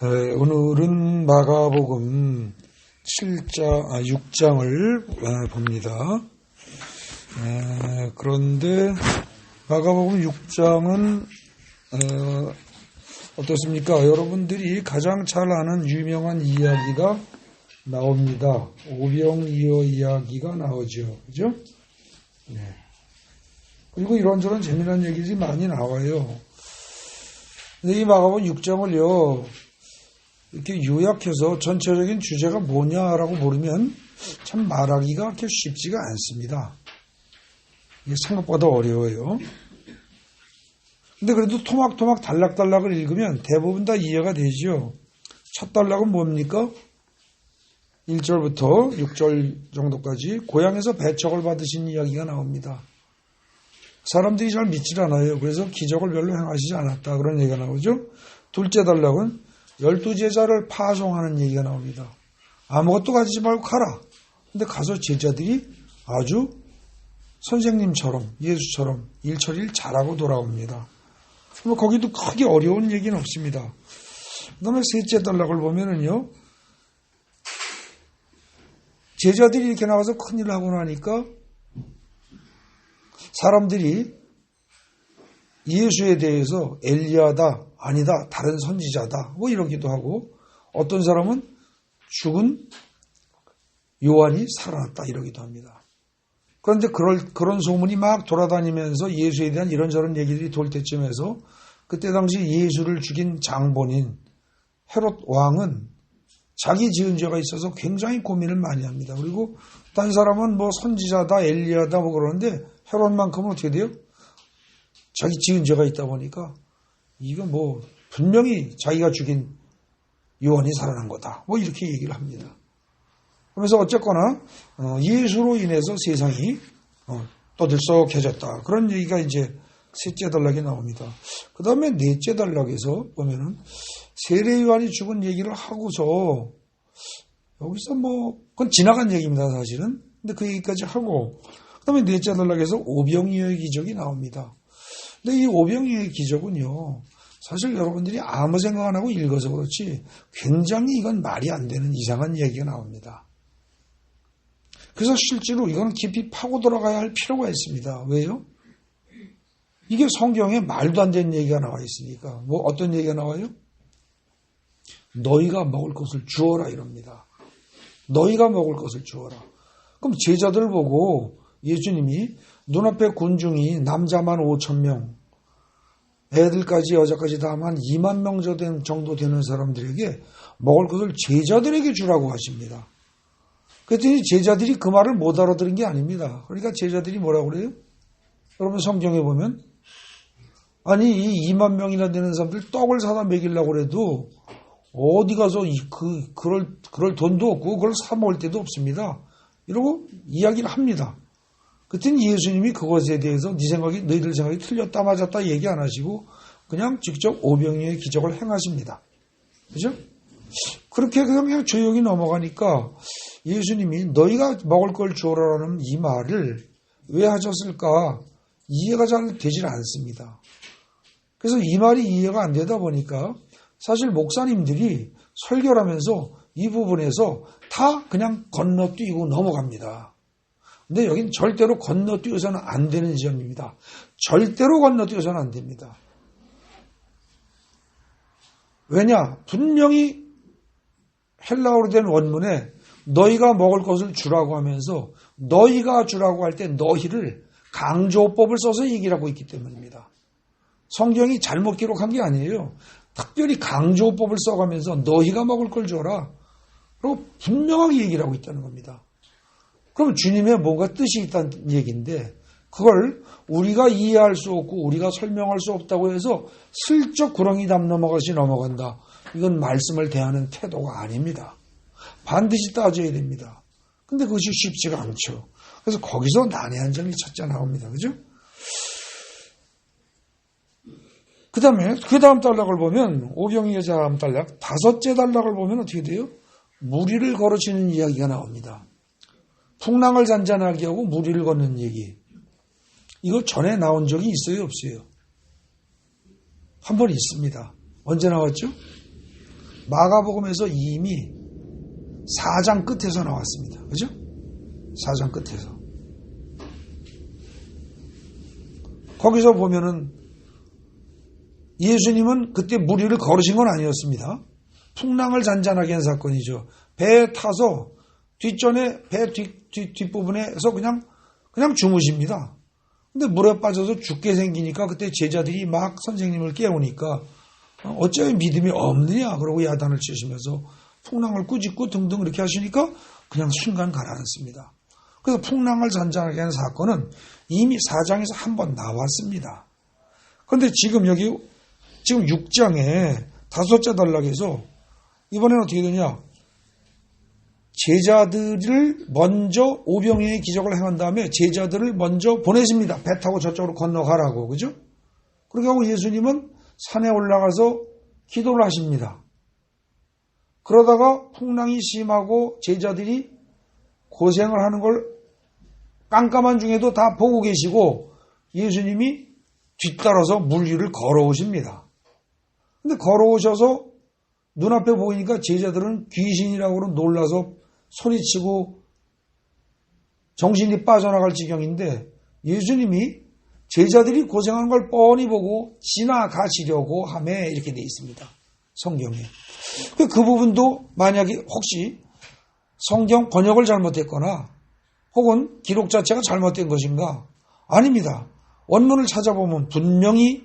오늘은 마가복음 6장을 봅니다. 그런데 마가복음 6장은 어떻습니까? 여러분들이 가장 잘 아는 유명한 이야기가 나옵니다. 오병이어 이야기가 나오죠. 그죠? 네. 그리고 이런저런 재미난 얘기들이 많이 나와요. 근데 이 마가복음 6장을요, 이렇게 요약해서 전체적인 주제가 뭐냐라고 모르면 참 말하기가 그렇게 쉽지가 않습니다. 이게 생각보다 어려워요. 근데 그래도 토막토막 단락단락을 읽으면 대부분 다 이해가 되죠. 첫 단락은 뭡니까? 1절부터 6절 정도까지 고향에서 배척을 받으신 이야기가 나옵니다. 사람들이 잘 믿질 않아요. 그래서 기적을 별로 행하시지 않았다. 그런 얘기가 나오죠. 둘째 단락은 12제자를 파송하는 얘기가 나옵니다. 아무것도 가지지 말고 가라. 근데 가서 제자들이 아주 선생님처럼 예수처럼 일처리를 잘하고 돌아옵니다. 거기도 크게 어려운 얘기는 없습니다. 그 다음에 셋째 단락을 보면은요, 제자들이 이렇게 나가서 큰일 하고 나니까 사람들이 예수에 대해서 엘리야다, 아니다, 다른 선지자다, 뭐 이러기도 하고, 어떤 사람은 죽은 요한이 살아났다 이러기도 합니다. 그런데 그런 소문이 막 돌아다니면서 예수에 대한 이런저런 얘기들이 돌 때쯤에서 그때 당시 예수를 죽인 장본인 헤롯 왕은 자기 지은 죄가 있어서 굉장히 고민을 많이 합니다. 그리고 딴 사람은 뭐 선지자다, 엘리야다 뭐 그러는데 헤롯만큼은 어떻게 돼요? 자기 지은 죄가 있다 보니까 이거 뭐 분명히 자기가 죽인 요한이 살아난 거다. 뭐 이렇게 얘기를 합니다. 그래서 어쨌거나 예수로 인해서 세상이 떠들썩해졌다. 그런 얘기가 이제 셋째 단락에 나옵니다. 그 다음에 넷째 단락에서 보면은 세례 요한이 죽은 얘기를 하고서 여기서 뭐 그건 지나간 얘기입니다, 사실은. 근데 그 얘기까지 하고 그 다음에 넷째 단락에서 오병이어의 기적이 나옵니다. 근데 이 오병이어의 기적은요, 사실 여러분들이 아무 생각 안 하고 읽어서 그렇지 굉장히 이건 말이 안 되는 이상한 얘기가 나옵니다. 그래서 실제로 이건 깊이 파고 들어가야 할 필요가 있습니다. 왜요? 이게 성경에 말도 안 되는 얘기가 나와 있으니까. 뭐 어떤 얘기가 나와요? 너희가 먹을 것을 주어라 이럽니다. 너희가 먹을 것을 주어라. 그럼 제자들 보고 예수님이 눈앞에 군중이 남자만 5,000명, 애들까지 여자까지 다 한 2만 명 정도 되는 사람들에게 먹을 것을 제자들에게 주라고 하십니다. 그랬더니 제자들이 그 말을 못 알아들은 게 아닙니다. 그러니까 제자들이 뭐라고 그래요? 여러분 성경에 보면 아니 이 2만 명이나 되는 사람들 떡을 사다 먹이려고 그래도 어디 가서 그럴 돈도 없고 그걸 사 먹을 데도 없습니다. 이러고 이야기를 합니다. 그랬더니 예수님이 그것에 대해서 너희들 생각이 틀렸다 맞았다 얘기 안 하시고 그냥 직접 오병이어의 기적을 행하십니다. 그죠? 그렇게 그냥 조용히 넘어가니까 예수님이 너희가 먹을 걸 주어라는 이 말을 왜 하셨을까 이해가 잘 되질 않습니다. 그래서 이 말이 이해가 안 되다 보니까 사실 목사님들이 설교를 하면서 이 부분에서 다 그냥 건너뛰고 넘어갑니다. 근데 여긴 절대로 건너뛰어서는 안 되는 지점입니다. 절대로 건너뛰어서는 안 됩니다. 왜냐? 분명히 헬라어로 된 원문에 너희가 먹을 것을 주라고 하면서 너희가 주라고 할 때 너희를 강조법을 써서 얘기를 하고 있기 때문입니다. 성경이 잘못 기록한 게 아니에요. 특별히 강조법을 써가면서 너희가 먹을 걸 줘라. 그리고 분명하게 얘기를 하고 있다는 겁니다. 그럼 주님의 뭔가 뜻이 있다는 얘기인데 그걸 우리가 이해할 수 없고 우리가 설명할 수 없다고 해서 슬쩍 구렁이 담 넘어가시 넘어간다. 이건 말씀을 대하는 태도가 아닙니다. 반드시 따져야 됩니다. 근데 그것이 쉽지가 않죠. 그래서 거기서 난해한 점이 첫째 나옵니다. 그죠? 그 다음 단락을 보면 오병이어 다음 단락 다섯째 단락을 보면 어떻게 돼요? 무리를 걸으시는 이야기가 나옵니다. 풍랑을 잔잔하게 하고 무리를 걷는 얘기. 이거 전에 나온 적이 있어요? 없어요? 한 번 있습니다. 언제 나왔죠? 마가복음에서 이미 4장 끝에서 나왔습니다. 그죠? 4장 끝에서. 거기서 보면은 예수님은 그때 무리를 걸으신 건 아니었습니다. 풍랑을 잔잔하게 한 사건이죠. 배에 타서 뒷전에 배 뒷부분에서 그냥 주무십니다. 근데 물에 빠져서 죽게 생기니까 그때 제자들이 막 선생님을 깨우니까 어쩌면 믿음이 없느냐 그러고 야단을 치시면서 풍랑을 꾸짖고 등등 이렇게 하시니까 그냥 순간 가라앉습니다. 그래서 풍랑을 잔잔하게 하는 사건은 이미 4장에서 한 번 나왔습니다. 그런데 지금 6장에 5째 단락에서 이번에는 어떻게 되냐? 제자들을 먼저 오병이의 기적을 행한 다음에 제자들을 먼저 보내십니다. 배 타고 저쪽으로 건너가라고. 그죠? 그렇게 하고 예수님은 산에 올라가서 기도를 하십니다. 그러다가 풍랑이 심하고 제자들이 고생을 하는 걸 깜깜한 중에도 다 보고 계시고 예수님이 뒤따라서 물 위를 걸어오십니다. 근데 걸어오셔서 눈앞에 보이니까 제자들은 귀신이라고 놀라서 소리치고 정신이 빠져나갈 지경인데 예수님이 제자들이 고생하는 걸 뻔히 보고 지나가시려고 하며 이렇게 돼 있습니다. 성경에. 그 부분도 만약에 혹시 성경 번역을 잘못했거나 혹은 기록 자체가 잘못된 것인가? 아닙니다. 원문을 찾아보면 분명히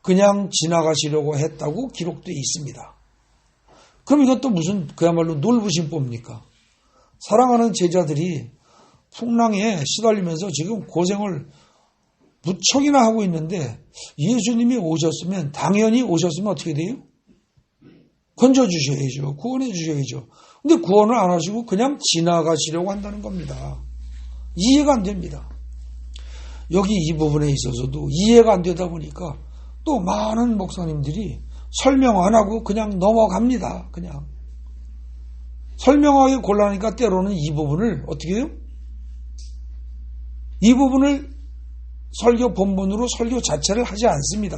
그냥 지나가시려고 했다고 기록되어 있습니다. 그럼 이것도 무슨 그야말로 놀부심법입니까? 사랑하는 제자들이 풍랑에 시달리면서 지금 고생을 무척이나 하고 있는데 예수님이 오셨으면 당연히 오셨으면 어떻게 돼요? 건져주셔야죠. 구원해 주셔야죠. 근데 구원을 안 하시고 그냥 지나가시려고 한다는 겁니다. 이해가 안 됩니다. 여기 이 부분에 있어서도 이해가 안 되다 보니까 또 많은 목사님들이 설명 안 하고 그냥 넘어갑니다. 그냥. 설명하기 곤란하니까 때로는 이 부분을 어떻게 해요? 이 부분을 설교 본문으로 설교 자체를 하지 않습니다.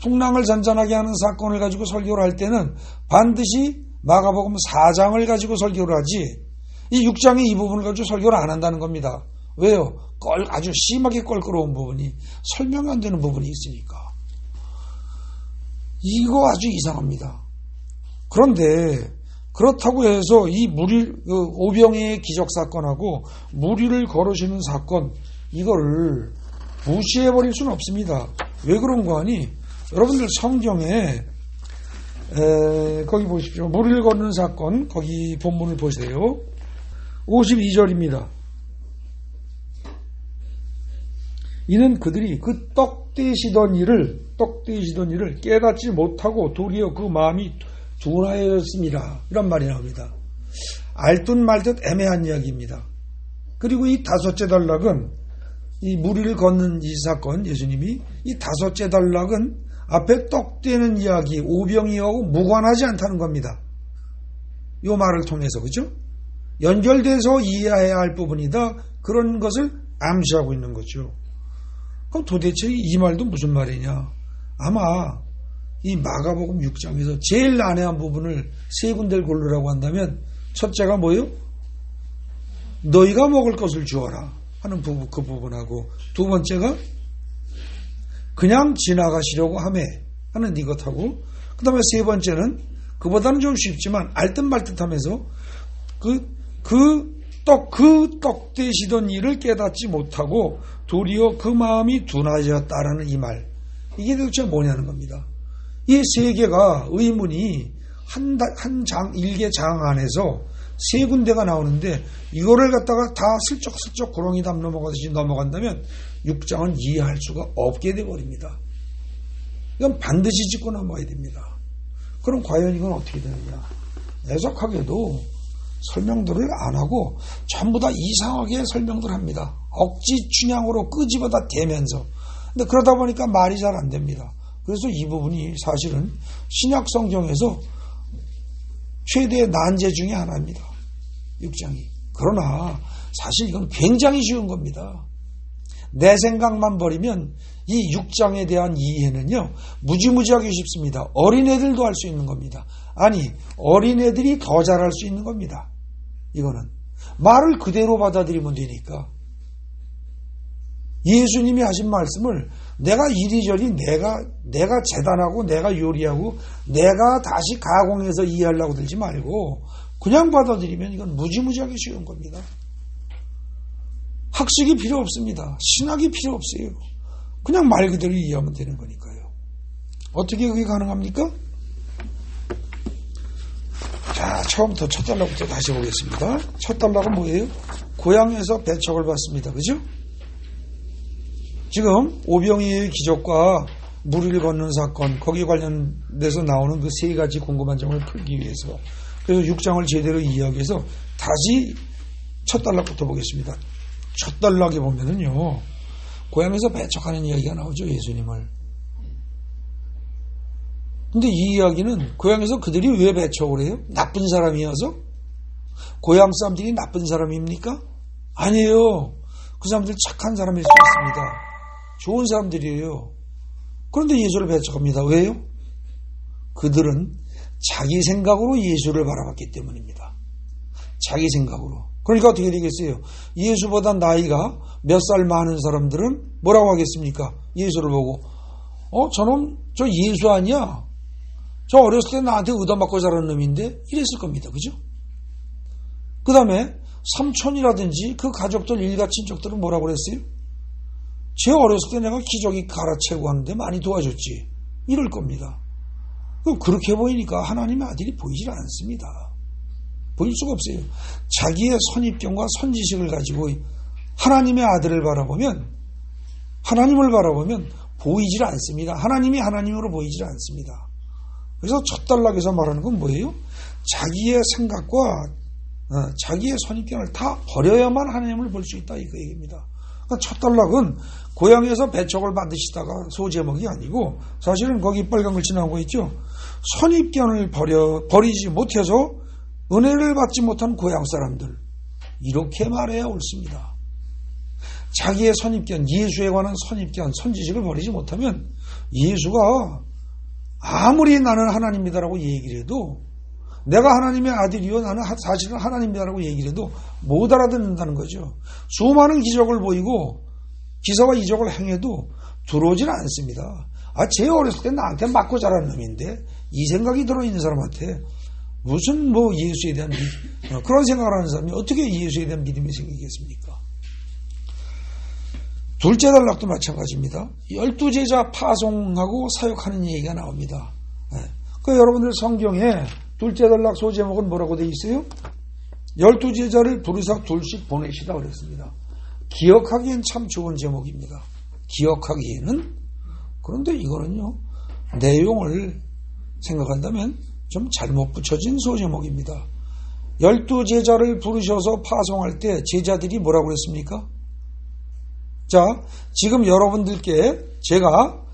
풍랑을 잔잔하게 하는 사건을 가지고 설교를 할 때는 반드시 마가복음 4장을 가지고 설교를 하지 이 6장의 이 부분을 가지고 설교를 안 한다는 겁니다. 왜요? 아주 심하게 껄끄러운 부분이 설명이 안 되는 부분이 있으니까. 이거 아주 이상합니다. 그런데 그렇다고 해서 이 오병이의 기적 사건하고 무리를 걸으시는 사건 이거를 무시해버릴 수는 없습니다. 왜 그런가 하니 여러분들 성경에 거기 보십시오. 무리를 걷는 사건 거기 본문을 보세요. 52절입니다. 이는 그들이 그 떡되시던 일을 깨닫지 못하고 도리어 그 마음이 둔하여졌습니다. 이런 말이 나옵니다. 알듯 말듯 애매한 이야기입니다. 그리고 이 5째 단락은 이 무리를 걷는 이 사건 예수님이 이 5째 단락은 앞에 떡되는 이야기 오병이하고 무관하지 않다는 겁니다. 이 말을 통해서 그죠? 연결돼서 이해해야 할 부분이다. 그런 것을 암시하고 있는 거죠. 그럼 도대체 이 말도 무슨 말이냐? 아마 이 마가복음 6장에서 제일 난해한 부분을 3군데를 고르라고 한다면 첫째가 뭐예요? 너희가 먹을 것을 주어라 하는 부분, 그 부분하고 두 번째가 그냥 지나가시려고 하며 하는 이것하고 그 다음에 세 번째는 그보다는 좀 쉽지만 알듯 말듯 하면서 그 떡 되시던 일을 깨닫지 못하고 도리어 그 마음이 둔하여졌다라는 이 말. 이게 도대체 뭐냐는 겁니다. 이 세 개가 의문이 일개 장 안에서 3군데가 나오는데 이거를 갖다가 다 슬쩍슬쩍 구렁이 담 넘어가듯이 넘어간다면 6장은 이해할 수가 없게 돼버립니다. 이건 반드시 짚고 넘어가야 됩니다. 그럼 과연 이건 어떻게 되느냐. 애석하게도 설명들을 안 하고 전부 다 이상하게 설명들 합니다. 억지 춘향으로 끄집어다 대면서. 근데 그러다 보니까 말이 잘 안 됩니다. 그래서 이 부분이 사실은 신약 성경에서 최대의 난제 중에 하나입니다. 6장이. 그러나 사실 이건 굉장히 쉬운 겁니다. 내 생각만 버리면 이 6장에 대한 이해는요, 무지무지하게 쉽습니다. 어린애들도 할 수 있는 겁니다. 아니, 어린애들이 더 잘할 수 있는 겁니다. 이거는. 말을 그대로 받아들이면 되니까. 예수님이 하신 말씀을 내가 이리저리 내가 재단하고 내가 요리하고 내가 다시 가공해서 이해하려고 들지 말고 그냥 받아들이면 이건 무지무지하게 쉬운 겁니다. 학식이 필요 없습니다. 신학이 필요 없어요. 그냥 말 그대로 이해하면 되는 거니까요. 어떻게 그게 가능합니까? 자, 처음부터 첫 단락부터 다시 보겠습니다. 첫 단락은 뭐예요? 고향에서 배척을 받습니다. 그죠? 지금 오병이의 기적과 무리를 걷는 사건, 거기에 관련돼서 나오는 그 세 가지 궁금한 점을 풀기 위해서, 그래서 6장을 제대로 이해하기 위해서 다시 첫 단락부터 보겠습니다. 첫 단락에 보면은요, 고향에서 배척하는 이야기가 나오죠, 예수님을. 근데 이 이야기는 고향에서 그들이 왜 배척을 해요? 나쁜 사람이어서? 고향 사람들이 나쁜 사람입니까? 아니에요. 그 사람들 착한 사람일 수 있습니다. 좋은 사람들이에요. 그런데 예수를 배척합니다. 왜요? 그들은 자기 생각으로 예수를 바라봤기 때문입니다. 자기 생각으로. 그러니까 어떻게 되겠어요? 예수보다 나이가 몇 살 많은 사람들은 뭐라고 하겠습니까? 예수를 보고 저놈 저 예수 아니야? 저 어렸을 때 나한테 얻어맞고 자란 놈인데 이랬을 겁니다. 그죠? 그 다음에 삼촌이라든지 그 가족들 일가 친척들은 뭐라고 그랬어요? 제 어렸을 때 내가 기저귀 갈아채고 하는데 많이 도와줬지. 이럴 겁니다. 그럼 그렇게 보이니까 하나님의 아들이 보이질 않습니다. 보일 수가 없어요. 자기의 선입견과 선지식을 가지고 하나님의 아들을 바라보면, 하나님을 바라보면 보이질 않습니다. 하나님이 하나님으로 보이질 않습니다. 그래서 첫 단락에서 말하는 건 뭐예요? 자기의 생각과 자기의 선입견을 다 버려야만 하나님을 볼 수 있다, 이거 얘기입니다. 그러니까 첫 단락은 고향에서 배척을 받으시다가 소제목이 아니고, 사실은 거기 빨간 글씨 나온 거 있죠? 선입견을 버리지 못해서 은혜를 받지 못한 고향 사람들, 이렇게 말해야 옳습니다. 자기의 선입견, 예수에 관한 선입견, 선지식을 버리지 못하면 예수가 아무리 나는 하나님이다라고 얘기를 해도, 내가 하나님의 아들이요 나는 사실은 하나님이다라고 얘기를 해도 못 알아듣는다는 거죠. 수많은 기적을 보이고 기사와 이적을 행해도 들어오질 않습니다. 제 어렸을 때 나한테 맞고 자란 놈인데, 이 생각이 들어있는 사람한테 무슨 예수에 대한 그런 생각을 하는 사람이 어떻게 예수에 대한 믿음이 생기겠습니까? 둘째 단락도 마찬가지입니다. 12제자 파송하고 사역하는 얘기가 나옵니다. 그 여러분들 성경에 둘째 단락 소제목은 뭐라고 되어 있어요? 12제자를 부르사 둘씩 보내시다 그랬습니다. 기억하기엔 참 좋은 제목입니다. 기억하기에는. 그런데 이거는요, 내용을 생각한다면 좀 잘못 붙여진 소제목입니다. 12제자를 부르셔서 파송할 때 제자들이 뭐라고 그랬습니까? 자, 지금 여러분들한테 제가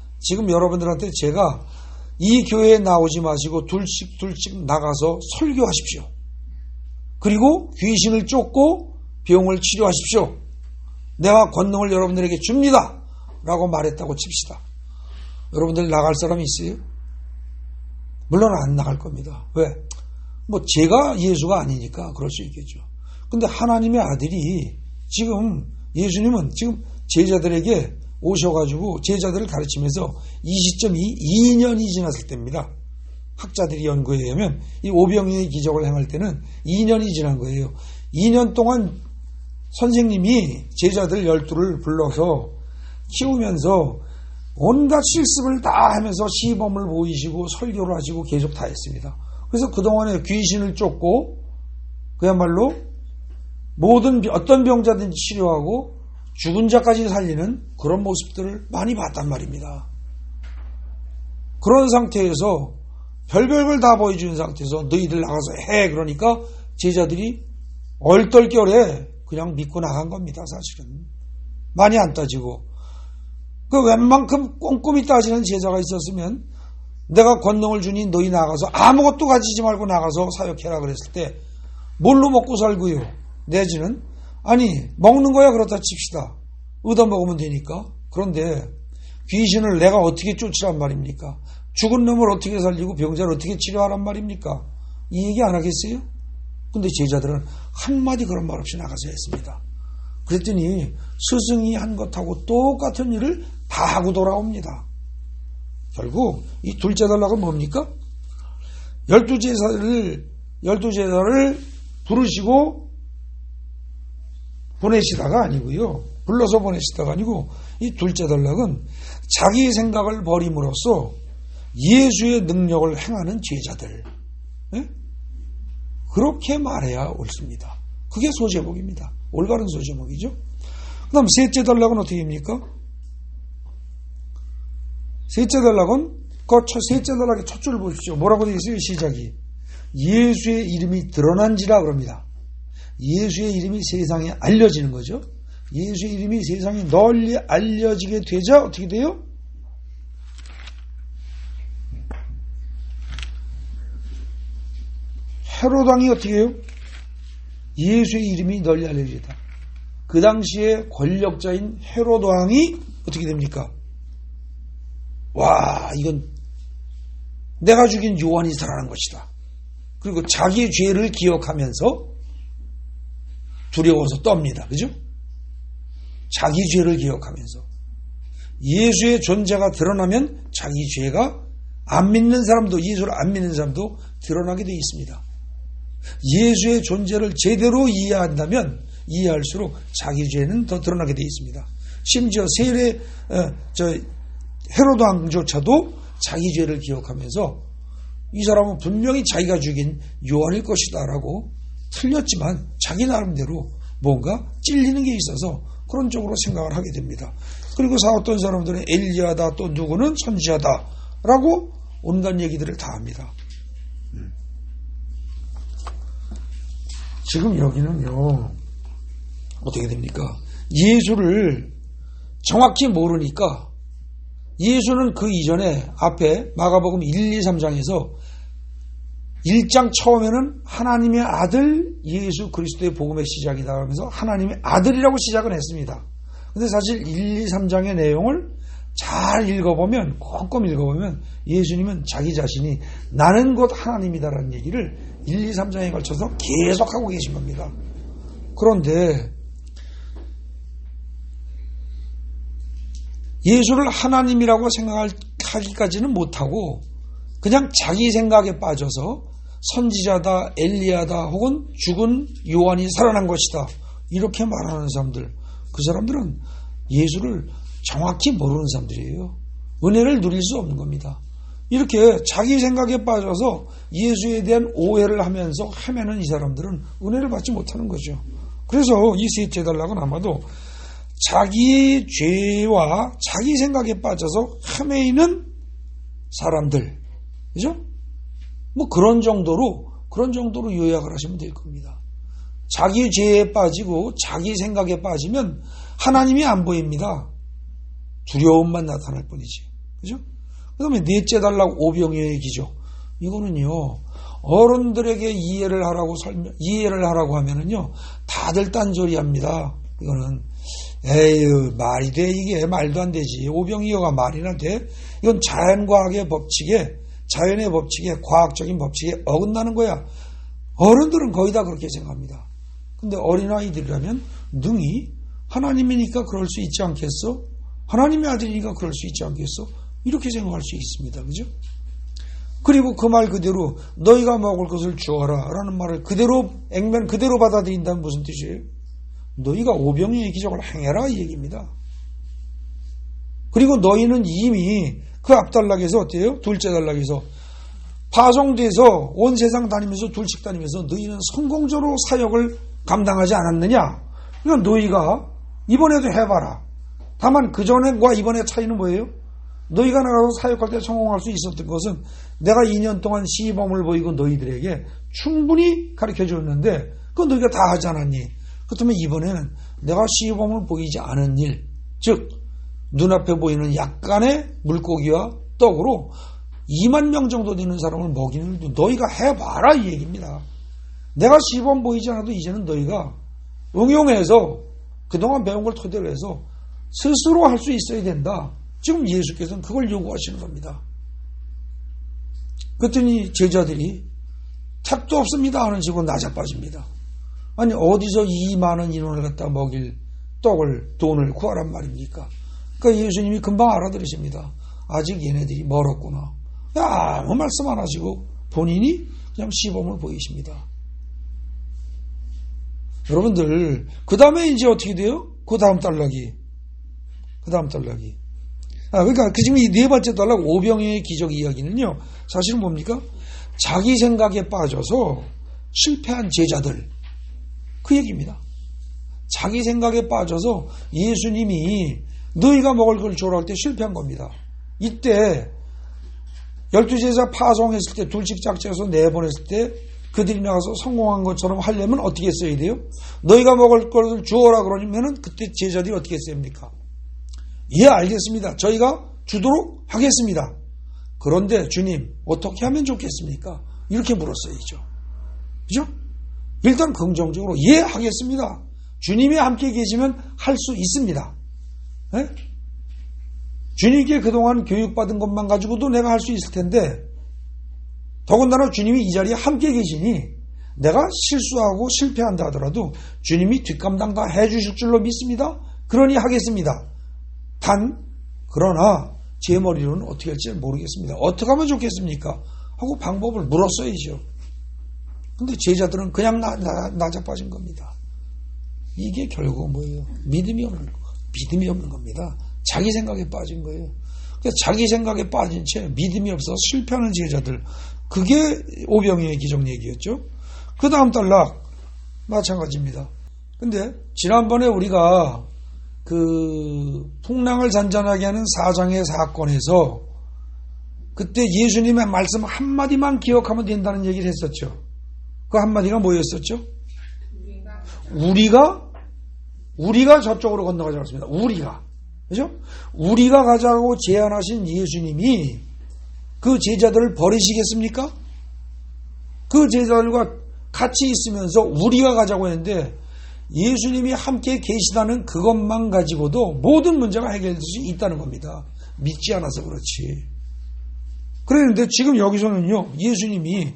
이 교회에 나오지 마시고 둘씩 나가서 설교하십시오. 그리고 귀신을 쫓고 병을 치료하십시오. 내가 권능을 여러분들에게 줍니다. 라고 말했다고 칩시다. 여러분들 나갈 사람이 있어요? 물론 안 나갈 겁니다. 왜? 제가 예수가 아니니까 그럴 수 있겠죠. 근데 하나님의 아들이 예수님은 지금 제자들에게 오셔가지고 제자들을 가르치면서 이 시점이 2년이 지났을 때입니다. 학자들이 연구에 의하면 이 오병이의 기적을 행할 때는 2년이 지난 거예요. 2년 동안 선생님이 제자들 12를 불러서 키우면서 온갖 실습을 다 하면서 시범을 보이시고 설교를 하시고 계속 다 했습니다. 그래서 그동안에 귀신을 쫓고 그야말로 어떤 병자든지 치료하고 죽은 자까지 살리는 그런 모습들을 많이 봤단 말입니다. 그런 상태에서 별별 걸 다 보여주는 상태에서 너희들 나가서 해 그러니까 제자들이 얼떨결에 그냥 믿고 나간 겁니다. 사실은 많이 안 따지고, 그 웬만큼 꼼꼼히 따지는 제자가 있었으면 내가 권능을 주니 너희 나가서 아무것도 가지지 말고 나가서 사역해라 그랬을 때 뭘로 먹고 살고요, 내지는 먹는 거야 그렇다 칩시다. 얻어먹으면 되니까. 그런데 귀신을 내가 어떻게 쫓으란 말입니까? 죽은 놈을 어떻게 살리고 병자를 어떻게 치료하란 말입니까? 이 얘기 안 하겠어요? 근데 제자들은 한마디 그런 말 없이 나가서 했습니다. 그랬더니 스승이 한 것하고 똑같은 일을 다 하고 돌아옵니다. 결국 이 둘째 단락은 뭡니까? 12제자를 부르시고 보내시다가 아니고요. 불러서 보내시다가 아니고 이 둘째 단락은 자기 생각을 버림으로써 예수의 능력을 행하는 제자들. 네? 그렇게 말해야 옳습니다. 그게 소제목입니다. 올바른 소제목이죠. 그 다음 셋째 단락은 어떻게 됩니까? 셋째 단락은 셋째 단락의 첫 줄을 보십시오. 뭐라고 되어 있어요? 시작이. 예수의 이름이 드러난지라 그럽니다. 예수의 이름이 세상에 알려지는 거죠. 예수의 이름이 세상에 널리 알려지게 되자 어떻게 돼요? 헤롯 왕이 어떻게 해요? 예수의 이름이 널리 알려지다. 그 당시에 권력자인 헤롯 왕이 어떻게 됩니까? 와, 이건 내가 죽인 요한이 살아난 것이다. 그리고 자기의 죄를 기억하면서 두려워서 떱니다. 그죠? 자기 죄를 기억하면서. 예수의 존재가 드러나면 자기 죄가 안 믿는 사람도, 예수를 안 믿는 사람도 드러나게 되어 있습니다. 예수의 존재를 제대로 이해한다면 이해할수록 자기 죄는 더 드러나게 되어 있습니다. 심지어 헤롯 왕조차도 자기 죄를 기억하면서 이 사람은 분명히 자기가 죽인 요한일 것이다 라고 틀렸지만 자기 나름대로 뭔가 찔리는 게 있어서 그런 쪽으로 생각을 하게 됩니다. 그리고 어떤 사람들은 엘리야다, 또 누구는 선지자다 라고 온갖 얘기들을 다 합니다. 지금 여기는요, 어떻게 됩니까? 예수를 정확히 모르니까 예수는 그 이전에 앞에 마가복음 1, 2, 3장에서 1장 처음에는 하나님의 아들 예수 그리스도의 복음의 시작이다 하면서 하나님의 아들이라고 시작을 했습니다. 근데 사실 1, 2, 3장의 내용을 잘 읽어보면, 꼼꼼히 읽어보면 예수님은 자기 자신이 나는 곧 하나님이다라는 얘기를 1, 2, 3장에 걸쳐서 계속하고 계신 겁니다. 그런데 예수를 하나님이라고 생각하기까지는 못하고 그냥 자기 생각에 빠져서 선지자다, 엘리야다, 혹은 죽은 요한이 살아난 것이다 이렇게 말하는 사람들, 그 사람들은 예수를 정확히 모르는 사람들이에요. 은혜를 누릴 수 없는 겁니다. 이렇게 자기 생각에 빠져서 예수에 대한 오해를 하면서 헤매는 이 사람들은 은혜를 받지 못하는 거죠. 그래서 이 셋째 단락은 아마도 자기의 죄와 자기 생각에 빠져서 헤매이는 사람들, 그죠? 뭐 그런 정도로 요약을 하시면 될 겁니다. 자기 죄에 빠지고 자기 생각에 빠지면 하나님이 안 보입니다. 두려움만 나타날 뿐이지. 그죠? 그 다음에 넷째 단락 오병이어의 기적. 이거는요, 어른들에게 이해를 하라고 하면은요, 다들 딴소리 합니다. 이거는, 에휴, 말이 돼? 이게 말도 안 되지. 오병이어가 말이나 돼? 이건 자연과학의 법칙에, 자연의 법칙에, 과학적인 법칙에 어긋나는 거야. 어른들은 거의 다 그렇게 생각합니다. 근데 어린아이들이라면 능히 하나님이니까 그럴 수 있지 않겠어? 하나님의 아들이니까 그럴 수 있지 않겠어? 이렇게 생각할 수 있습니다. 그죠? 그리고 그 말 그대로 너희가 먹을 것을 주어라 라는 말을 그대로 액면 그대로 받아들인다는 무슨 뜻이에요? 너희가 오병이어의 기적을 행해라 이 얘기입니다. 그리고 너희는 이미 그 앞단락에서 어때요? 둘째 단락에서 파송돼서 온 세상 다니면서 둘씩 다니면서 너희는 성공적으로 사역을 감당하지 않았느냐? 그러니까 너희가 이번에도 해봐라. 다만 그전과 이번의 차이는 뭐예요? 너희가 나가서 사역할 때 성공할 수 있었던 것은 내가 2년 동안 시범을 보이고 너희들에게 충분히 가르쳐줬는데 그건 너희가 다 하지 않았니? 그렇다면 이번에는 내가 시범을 보이지 않은 일, 즉 눈앞에 보이는 약간의 물고기와 떡으로 2만 명 정도 되는 사람을 먹이는 일도 너희가 해봐라 이 얘기입니다. 내가 시범 보이지 않아도 이제는 너희가 응용해서 그동안 배운 걸 토대로 해서 스스로 할 수 있어야 된다. 지금 예수께서는 그걸 요구하시는 겁니다. 그랬더니 제자들이 택도 없습니다 하는 식으로 나자빠집니다. 아니 어디서 이 많은 인원을 갖다 먹일 돈을 구하란 말입니까? 그러니까 예수님이 금방 알아들으십니다. 아직 얘네들이 멀었구나. 아무 말씀 안 하시고 본인이 그냥 시범을 보이십니다. 여러분들 그 다음에 이제 어떻게 돼요? 그 다음 단락이 그러니까 지금 이 네 번째 단락 오병이어의 기적 이야기는요, 사실은 뭡니까? 자기 생각에 빠져서 실패한 제자들, 그 얘기입니다. 자기 생각에 빠져서 예수님이 너희가 먹을 걸 주라 할 때 실패한 겁니다. 이때 12제자 파송했을 때 둘씩 작정해서 내보냈을 때 그들이 나가서 성공한 것처럼 하려면 어떻게 써야 돼요? 너희가 먹을 걸 주어라 그러면은 그때 제자들이 어떻게 했습니까? 예, 알겠습니다. 저희가 주도록 하겠습니다. 그런데 주님, 어떻게 하면 좋겠습니까? 이렇게 물었어야죠. 그죠? 일단 긍정적으로 예, 하겠습니다. 주님이 함께 계시면 할 수 있습니다. 네? 주님께 그동안 교육받은 것만 가지고도 내가 할 수 있을 텐데, 더군다나 주님이 이 자리에 함께 계시니 내가 실수하고 실패한다 하더라도 주님이 뒷감당 다 해주실 줄로 믿습니다. 그러니 하겠습니다. 그러나 제 머리로는 어떻게 할지 모르겠습니다. 어떻게 하면 좋겠습니까? 하고 방법을 물었어야죠. 근데 제자들은 그냥 나자빠진 겁니다. 이게 결국 뭐예요? 믿음이 없는 겁니다. 자기 생각에 빠진 거예요. 그러니까 자기 생각에 빠진 채 믿음이 없어서 실패하는 제자들, 그게 오병이어의 기적 얘기였죠. 그 다음 단락 마찬가지입니다. 근데 지난번에 우리가 그 풍랑을 잔잔하게 하는 4장의 사건에서 그때 예수님의 말씀 한마디만 기억하면 된다는 얘기를 했었죠. 그 한마디가 뭐였었죠? 우리가 저쪽으로 건너가자고 했습니다. 그죠? 우리가 가자고 제안하신 예수님이 그 제자들을 버리시겠습니까? 그 제자들과 같이 있으면서 우리가 가자고 했는데 예수님이 함께 계시다는 그것만 가지고도 모든 문제가 해결될 수 있다는 겁니다. 믿지 않아서 그렇지. 그랬는데 지금 여기서는요, 예수님이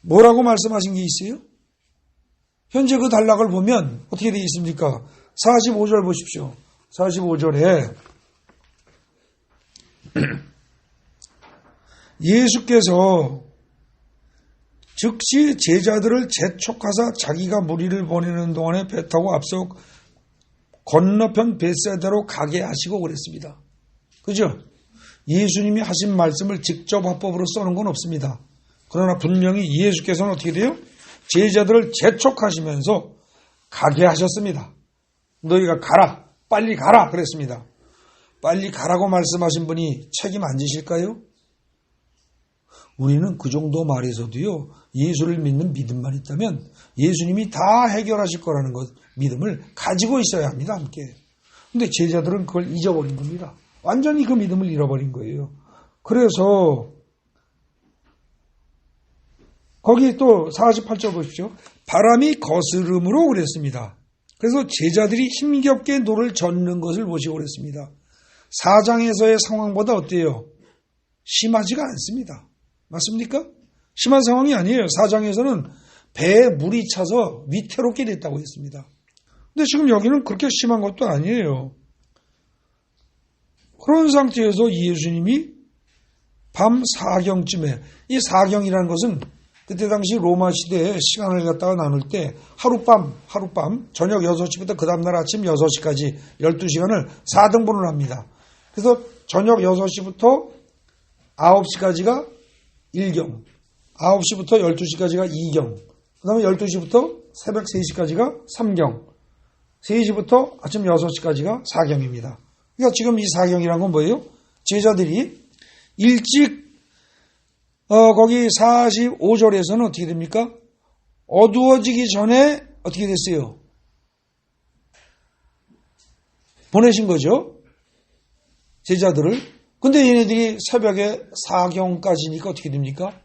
뭐라고 말씀하신 게 있어요? 현재 그 단락을 보면 어떻게 되어 있습니까? 45절 보십시오. 45절에 예수께서 즉시 제자들을 재촉하사 자기가 무리를 보내는 동안에 배 타고 앞서 건너편 벳사이다로 가게 하시고 그랬습니다. 그죠? 예수님이 하신 말씀을 직접 화법으로 써놓은 건 없습니다. 그러나 분명히 예수께서는 어떻게 돼요? 제자들을 재촉하시면서 가게 하셨습니다. 너희가 가라, 빨리 가라 그랬습니다. 빨리 가라고 말씀하신 분이 책임 안 지실까요? 우리는 그 정도 말에서도요, 예수를 믿는 믿음만 있다면 예수님이 다 해결하실 거라는 것, 믿음을 가지고 있어야 합니다, 함께. 근데 제자들은 그걸 잊어버린 겁니다. 완전히 그 믿음을 잃어버린 거예요. 그래서 거기 또 48절 보십시오. 바람이 거스름으로 그랬습니다. 그래서 제자들이 힘겹게 노를 젓는 것을 보시고 그랬습니다. 4장에서의 상황보다 어때요? 심하지가 않습니다. 맞습니까? 심한 상황이 아니에요. 4장에서는 배에 물이 차서 위태롭게 됐다고 했습니다. 근데 지금 여기는 그렇게 심한 것도 아니에요. 그런 상태에서 예수님이 밤 4경쯤에, 이 4경이라는 것은 그때 당시 로마 시대에 시간을 갖다가 나눌 때 하룻밤 저녁 6시부터 그 다음날 아침 6시까지 12시간을 4등분을 합니다. 그래서 저녁 6시부터 9시까지가 1경, 9시부터 12시까지가 2경, 그 다음에 12시부터 새벽 3시까지가 3경, 3시부터 아침 6시까지가 4경입니다. 그러니까 지금 이 4경이라는 건 뭐예요? 제자들이 일찍 거기 45절에서는 어떻게 됩니까? 어두워지기 전에 어떻게 됐어요? 보내신 거죠? 제자들을. 근데 얘네들이 새벽에 4경까지니까 어떻게 됩니까?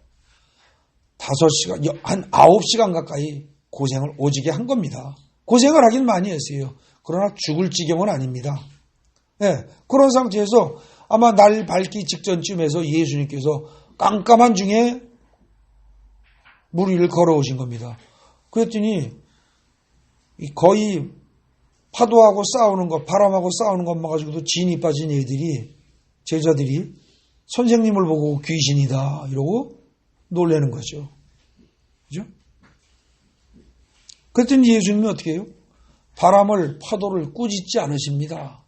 5시간, 한 9시간 가까이 고생을 오지게 한 겁니다. 고생을 하긴 많이 했어요. 그러나 죽을 지경은 아닙니다. 예, 그런 상태에서 아마 날 밝기 직전쯤에서 예수님께서 깜깜한 중에 물 위를 걸어오신 겁니다. 그랬더니 거의 파도하고 싸우는 것, 바람하고 싸우는 것만 가지고도 진이 빠진 애들이, 제자들이 선생님을 보고 귀신이다 이러고 놀라는 거죠. 그죠? 그랬더니 예수님이 어떻게 해요? 바람을, 파도를 꾸짖지 않으십니다.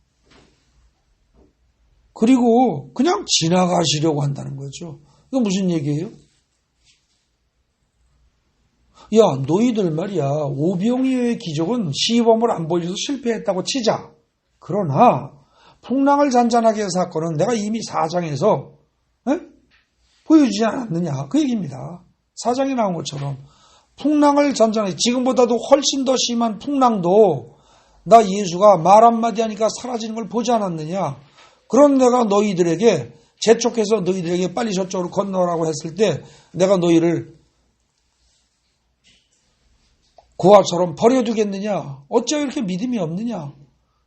그리고 그냥 지나가시려고 한다는 거죠. 이거 무슨 얘기예요? 야, 너희들 말이야. 오병이어의 기적은 시범을 안 보여줘서 실패했다고 치자. 그러나 풍랑을 잔잔하게 한 사건은 내가 이미 4장에서 보여주지 않았느냐. 그 얘기입니다. 4장에 나온 것처럼 풍랑을 잔잔하게, 지금보다도 훨씬 더 심한 풍랑도 나 예수가 말 한마디 하니까 사라지는 걸 보지 않았느냐. 그런 내가 너희들에게 재촉해서 너희들에게 빨리 저쪽으로 건너라고 했을 때 내가 너희를 고아처럼 버려두겠느냐? 어찌 이렇게 믿음이 없느냐?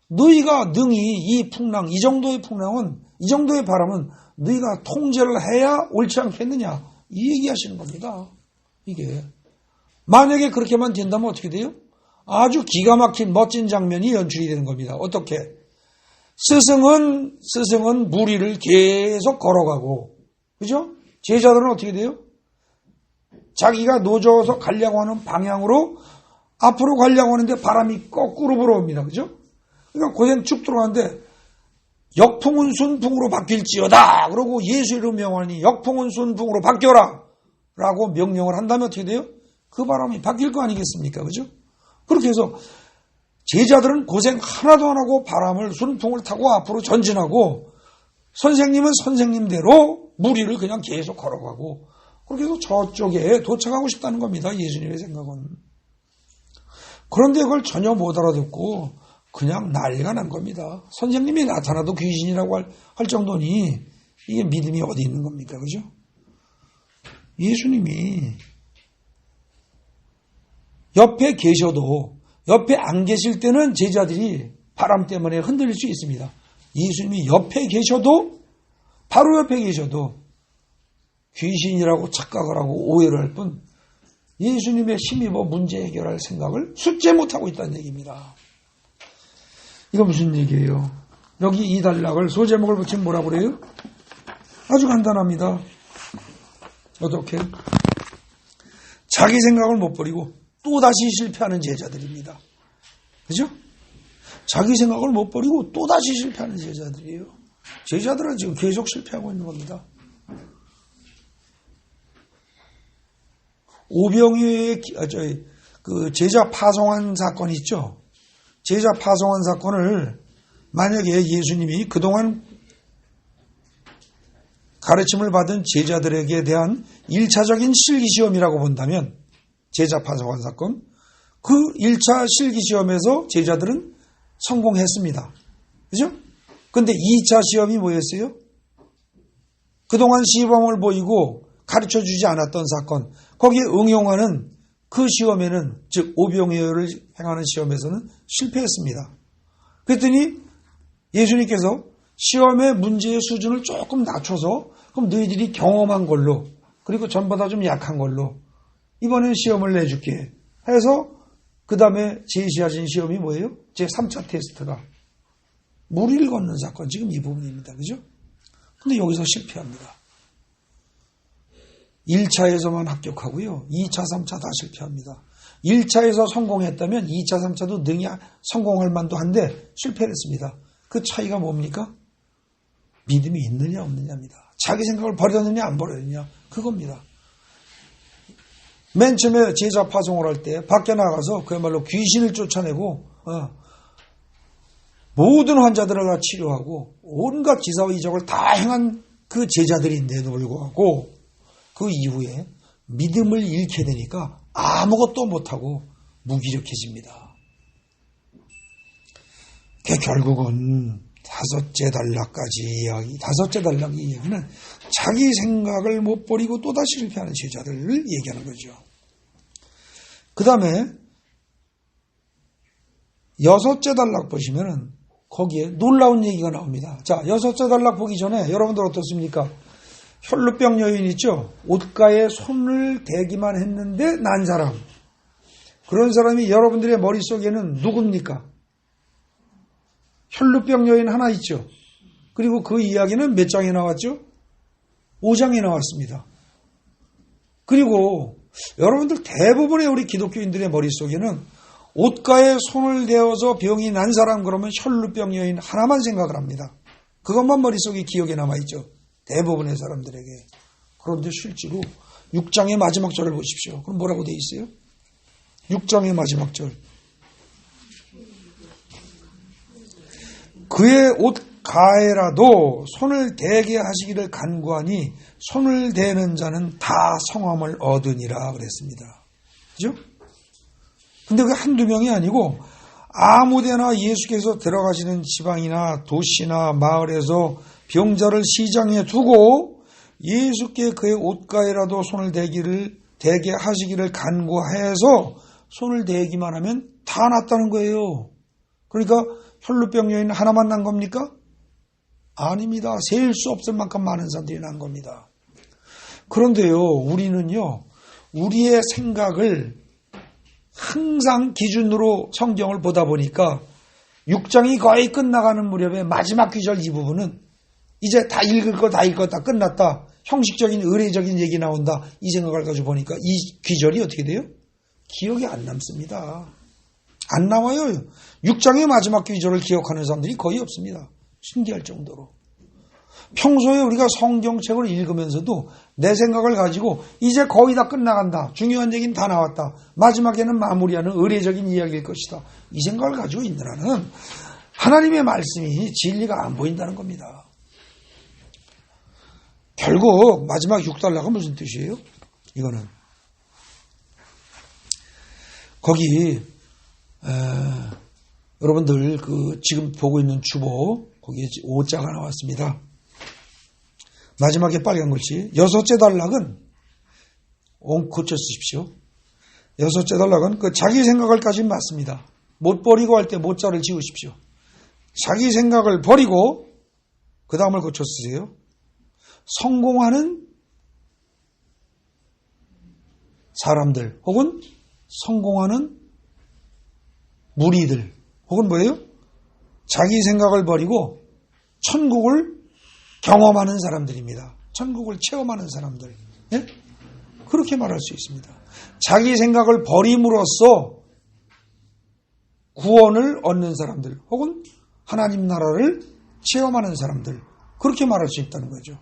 너희가 능히 이 풍랑, 이 정도의 풍랑은, 이 정도의 바람은 너희가 통제를 해야 옳지 않겠느냐? 이 얘기하시는 겁니다. 이게. 만약에 그렇게만 된다면 어떻게 돼요? 아주 기가 막힌 멋진 장면이 연출이 되는 겁니다. 어떻게? 스승은 물 위를 계속 걸어가고, 그죠? 제자들은 어떻게 돼요? 자기가 노져서 가려고 하는 방향으로 앞으로 가려고 하는데 바람이 거꾸로 불어옵니다. 그죠? 그러니까 고생 쭉 들어가는데 역풍은 순풍으로 바뀔지어다. 그러고 예수 이름 명하니 역풍은 순풍으로 바뀌어라. 라고 명령을 한다면 어떻게 돼요? 그 바람이 바뀔 거 아니겠습니까? 그죠? 그렇게 해서 제자들은 고생 하나도 안 하고 바람을, 순풍을 타고 앞으로 전진하고 선생님은 선생님대로 물 위를 그냥 계속 걸어가고 그렇게 해서 저쪽에 도착하고 싶다는 겁니다. 예수님의 생각은. 그런데 그걸 전혀 못 알아듣고 그냥 난리가 난 겁니다. 선생님이 나타나도 귀신이라고 할 정도니 이게 믿음이 어디 있는 겁니까? 그죠? 예수님이 옆에 계셔도 옆에 안 계실 때는 제자들이 바람 때문에 흔들릴 수 있습니다. 예수님이 옆에 계셔도, 바로 옆에 계셔도 귀신이라고 착각을 하고 오해를 할 뿐 예수님의 힘입어 문제 해결할 생각을 숙제 못하고 있다는 얘기입니다. 이거 무슨 얘기예요? 여기 이 단락을 소제목을 붙이면 뭐라고 그래요? 아주 간단합니다. 어떻게? 자기 생각을 못 버리고 또다시 실패하는 제자들입니다. 그죠? 자기 생각을 못 버리고 또다시 실패하는 제자들이에요. 제자들은 지금 계속 실패하고 있는 겁니다. 오병이어의 그 제자 파송한 사건이 있죠. 제자 파송한 사건을 만약에 예수님이 그동안 가르침을 받은 제자들에게 대한 1차적인 실기시험이라고 본다면 제자 파송한 사건, 그 1차 실기시험에서 제자들은 성공했습니다. 그죠? 근데 2차 시험이 뭐였어요? 그동안 시범을 보이고 가르쳐주지 않았던 사건, 거기에 응용하는 그 시험에는, 즉 오병이어를 행하는 시험에서는 실패했습니다. 그랬더니 예수님께서 시험의 문제의 수준을 조금 낮춰서 그럼 너희들이 경험한 걸로, 그리고 전보다 좀 약한 걸로 이번엔 시험을 내줄게 해서 그 다음에 제시하신 시험이 뭐예요? 제 3차 테스트가 물 위를 걷는 사건, 지금 이 부분입니다. 그죠? 근데 여기서 실패합니다. 1차에서만 합격하고요. 2차, 3차 다 실패합니다. 1차에서 성공했다면 2차, 3차도 능히 성공할 만도 한데 실패했습니다. 그 차이가 뭡니까? 믿음이 있느냐 없느냐입니다. 자기 생각을 버렸느냐 안 버렸느냐 그겁니다. 맨 처음에 제자 파송을 할 때 밖에 나가서 그야말로 귀신을 쫓아내고 모든 환자들을 다 치료하고 온갖 기사와 이적을 다 행한 그 제자들인데도 불구하고 그 이후에 믿음을 잃게 되니까 아무것도 못하고 무기력해집니다. 결국은 다섯째 단락의 이야기는 자기 생각을 못 버리고 또다시 실패하는 제자들을 얘기하는 거죠. 그 다음에 6째 단락 보시면은 거기에 놀라운 얘기가 나옵니다. 자, 여섯째 단락 보기 전에 여러분들 어떻습니까? 혈루병 여인 있죠? 옷가에 손을 대기만 했는데 난 사람. 그런 사람이 여러분들의 머릿속에는 누굽니까? 혈루병 여인 하나 있죠? 그리고 그 이야기는 몇 장에 나왔죠? 5장에 나왔습니다. 그리고 여러분들 대부분의 우리 기독교인들의 머릿속에는 옷가에 손을 대어서 병이 난 사람 그러면 혈루병 여인 하나만 생각을 합니다. 그것만 머릿속에 기억에 남아있죠. 대부분의 사람들에게. 그런데 실제로 6장의 마지막 절을 보십시오. 그럼 뭐라고 되어 있어요? 6장의 마지막 절. 그의 옷가에라도 손을 대게 하시기를 간구하니 손을 대는 자는 다 성함을 얻으니라 그랬습니다. 그죠? 근데 그게 한두 명이 아니고 아무데나 예수께서 들어가시는 지방이나 도시나 마을에서 병자를 시장에 두고 예수께 그의 옷가에라도 손을 대게 하시기를 간구해서 손을 대기만 하면 다 낫다는 거예요. 그러니까 혈루병 여인 하나만 난 겁니까? 아닙니다. 셀 수 없을 만큼 많은 사람들이 난 겁니다. 그런데요, 우리는요, 우리의 생각을 항상 기준으로 성경을 보다 보니까 6장이 거의 끝나가는 무렵에 마지막 귀절 이 부분은 이제 다 읽을 거 다 읽었다 끝났다 형식적인 의례적인 얘기 나온다 이 생각을 가지고 보니까 이 귀절이 어떻게 돼요? 기억이 안 남습니다. 안 남아요. 6장의 마지막 귀절을 기억하는 사람들이 거의 없습니다. 신기할 정도로. 평소에 우리가 성경책을 읽으면서도 내 생각을 가지고 이제 거의 다 끝나간다. 중요한 얘기는 다 나왔다. 마지막에는 마무리하는 의례적인 이야기일 것이다. 이 생각을 가지고 있는 한은 하나님의 말씀이 진리가 안 보인다는 겁니다. 결국 마지막 6단락은 무슨 뜻이에요? 이거는 거기 여러분들 그 지금 보고 있는 주보 거기에 5자가 나왔습니다. 마지막에 빨간 글씨 여섯째 단락은 고쳐 쓰십시오. 여섯째 단락은 그 자기 생각을까지 맞습니다. 못 버리고 할 때 못자를 지우십시오. 자기 생각을 버리고 그 다음을 고쳐 쓰세요. 성공하는 사람들 혹은 성공하는 무리들 혹은 뭐예요? 자기 생각을 버리고 천국을 경험하는 사람들입니다. 천국을 체험하는 사람들. 예? 그렇게 말할 수 있습니다. 자기 생각을 버림으로써 구원을 얻는 사람들 혹은 하나님 나라를 체험하는 사람들 그렇게 말할 수 있다는 거죠.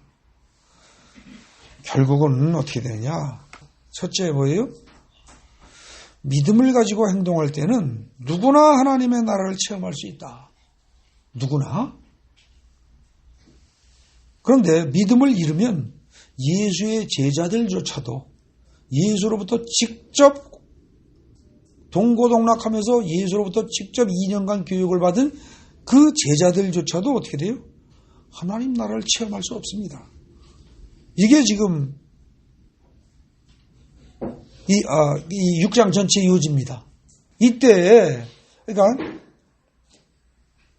결국은 어떻게 되느냐? 첫째 뭐예요? 믿음을 가지고 행동할 때는 누구나 하나님의 나라를 체험할 수 있다. 누구나? 그런데 믿음을 잃으면 예수의 제자들조차도 예수로부터 직접 동고동락하면서 예수로부터 직접 2년간 교육을 받은 그 제자들조차도 어떻게 돼요? 하나님 나라를 체험할 수 없습니다. 이게 지금 이 6장 전체의 요지입니다. 이때 그러니까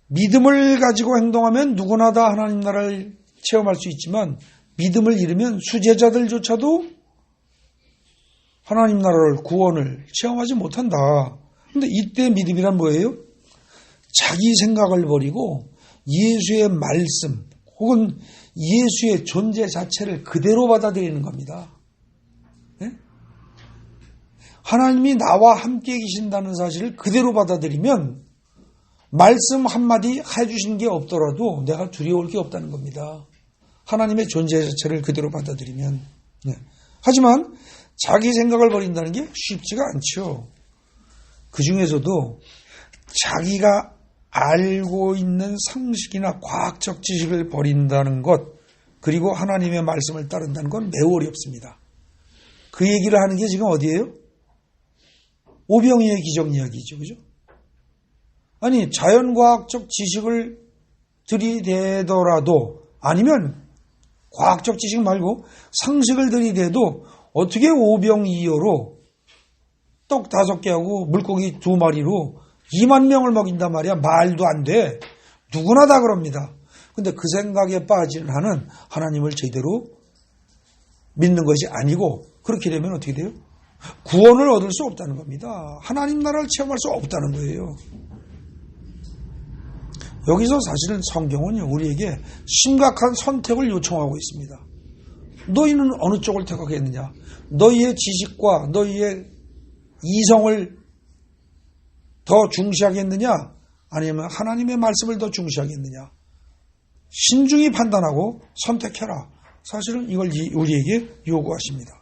믿음을 가지고 행동하면 누구나 다 하나님 나라를 체험할 수 있지만 믿음을 잃으면 수제자들조차도 하나님 나라를 구원을 체험하지 못한다. 그런데 이때 믿음이란 뭐예요? 자기 생각을 버리고 예수의 말씀 혹은 예수의 존재 자체를 그대로 받아들이는 겁니다. 네? 하나님이 나와 함께 계신다는 사실을 그대로 받아들이면 말씀 한마디 해주신 게 없더라도 내가 두려울 게 없다는 겁니다. 하나님의 존재 자체를 그대로 받아들이면. 네. 하지만 자기 생각을 버린다는 게 쉽지가 않죠. 그 중에서도 자기가 알고 있는 상식이나 과학적 지식을 버린다는 것 그리고 하나님의 말씀을 따른다는 건 매우 어렵습니다. 그 얘기를 하는 게 지금 어디예요? 오병이의 기적 이야기죠. 그죠? 아니 자연과학적 지식을 들이대더라도 아니면 과학적 지식 말고 상식을 들이대도 어떻게 오병이어로 떡 5개하고 물고기 2마리로 2만 명을 먹인단 말이야. 말도 안 돼. 누구나 다 그럽니다. 근데 그 생각에 빠지는 한은 하나님을 제대로 믿는 것이 아니고, 그렇게 되면 어떻게 돼요? 구원을 얻을 수 없다는 겁니다. 하나님 나라를 체험할 수 없다는 거예요. 여기서 사실은 성경은 우리에게 심각한 선택을 요청하고 있습니다. 너희는 어느 쪽을 택하겠느냐? 너희의 지식과 너희의 이성을 더 중시하겠느냐? 아니면 하나님의 말씀을 더 중시하겠느냐? 신중히 판단하고 선택해라. 사실은 이걸 우리에게 요구하십니다.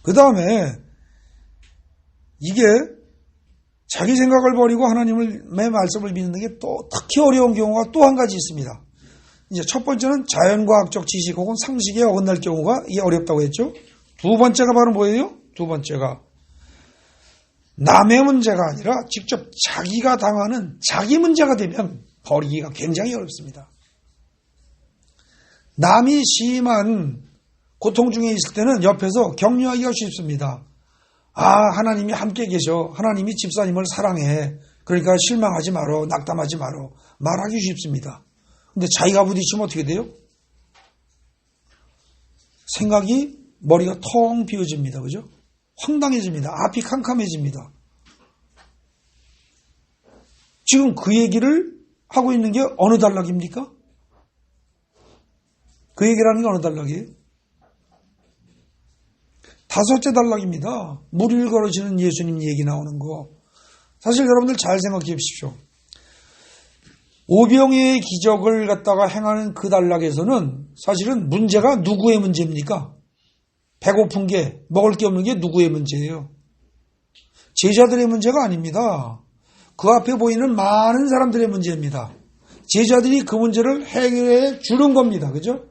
그 다음에 이게 자기 생각을 버리고 하나님의 말씀을 믿는 게 또 특히 어려운 경우가 또 한 가지 있습니다. 이제 첫 번째는 자연과학적 지식 혹은 상식에 어긋날 경우가 이게 어렵다고 했죠. 두 번째가 바로 뭐예요? 두 번째가 남의 문제가 아니라 직접 자기가 당하는 자기 문제가 되면 버리기가 굉장히 어렵습니다. 남이 심한 고통 중에 있을 때는 옆에서 격려하기가 쉽습니다. 하나님이 함께 계셔. 하나님이 집사님을 사랑해. 그러니까 실망하지 마라. 낙담하지 마라. 말하기 쉽습니다. 근데 자기가 부딪히면 어떻게 돼요? 생각이 머리가 텅 비어집니다. 그죠? 황당해집니다. 앞이 캄캄해집니다. 지금 그 얘기를 하고 있는 게 어느 단락입니까? 그 얘기를 하는 게 어느 단락이에요? 5째 단락입니다. 무리를 걸으시는 예수님 얘기 나오는 거. 사실 여러분들 잘 생각해 보십시오. 오병이의 기적을 갖다가 행하는 그 단락에서는 사실은 문제가 누구의 문제입니까? 배고픈 게, 먹을 게 없는 게 누구의 문제예요? 제자들의 문제가 아닙니다. 그 앞에 보이는 많은 사람들의 문제입니다. 제자들이 그 문제를 해결해 주는 겁니다. 그죠?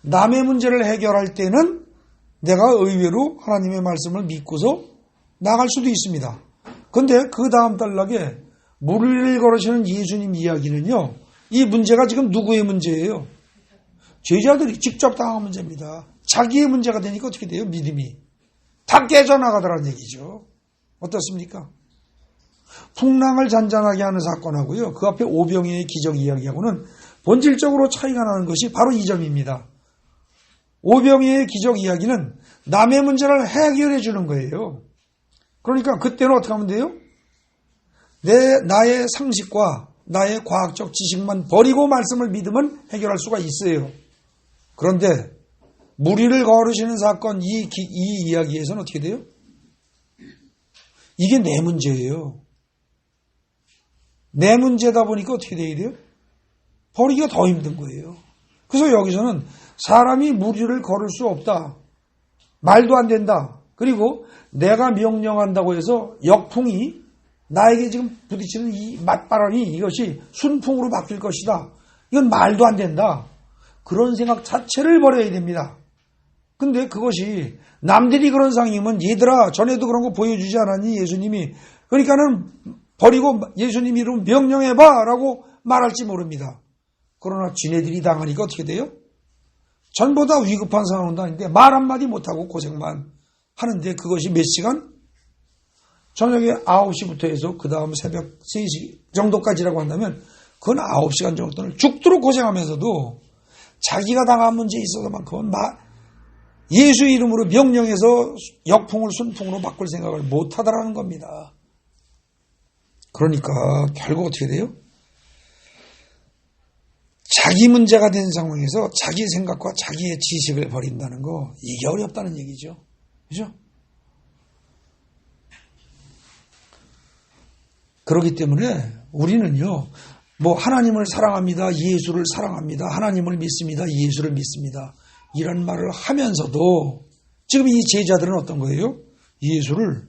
남의 문제를 해결할 때는 내가 의외로 하나님의 말씀을 믿고서 나갈 수도 있습니다. 그런데 그 다음 단락에 무리를 걸으시는 예수님 이야기는요. 이 문제가 지금 누구의 문제예요? 제자들이 직접 당한 문제입니다. 자기의 문제가 되니까 어떻게 돼요? 믿음이 다 깨져나가더라는 얘기죠. 어떻습니까? 풍랑을 잔잔하게 하는 사건하고요. 그 앞에 오병이의 기적 이야기하고는 본질적으로 차이가 나는 것이 바로 이 점입니다. 오병이의 기적 이야기는 남의 문제를 해결해 주는 거예요. 그러니까 그때는 어떻게 하면 돼요? 나의 상식과 나의 과학적 지식만 버리고 말씀을 믿으면 해결할 수가 있어요. 그런데 무리를 걸으시는 사건 이 이야기에서는 어떻게 돼요? 이게 내 문제예요. 내 문제다 보니까 어떻게 돼야 돼요? 버리기가 더 힘든 거예요. 그래서 여기서는 사람이 무리를 걸을 수 없다. 말도 안 된다. 그리고 내가 명령한다고 해서 역풍이 나에게 지금 부딪히는 이 맞바람이 이것이 순풍으로 바뀔 것이다. 이건 말도 안 된다. 그런 생각 자체를 버려야 됩니다. 근데 그것이 남들이 그런 상황이면 얘들아 전에도 그런 거 보여주지 않았니 예수님이. 그러니까는 버리고 예수님 이름 명령해봐 라고 말할지 모릅니다. 그러나 지네들이 당하니까 어떻게 돼요? 전보다 위급한 상황도 아닌데 말 한마디 못하고 고생만 하는데 그것이 몇 시간? 저녁에 9시부터 해서 그 다음 새벽 3시 정도까지라고 한다면 그건 9시간 정도는 죽도록 고생하면서도 자기가 당한 문제에 있어서만큼은 예수 이름으로 명령해서 역풍을 순풍으로 바꿀 생각을 못하더라는 겁니다. 그러니까 결국 어떻게 돼요? 자기 문제가 된 상황에서 자기 생각과 자기의 지식을 버린다는 거 이게 어렵다는 얘기죠. 그죠? 그렇기 때문에 우리는요. 하나님을 사랑합니다. 예수를 사랑합니다. 하나님을 믿습니다. 예수를 믿습니다. 이런 말을 하면서도 지금 이 제자들은 어떤 거예요? 예수를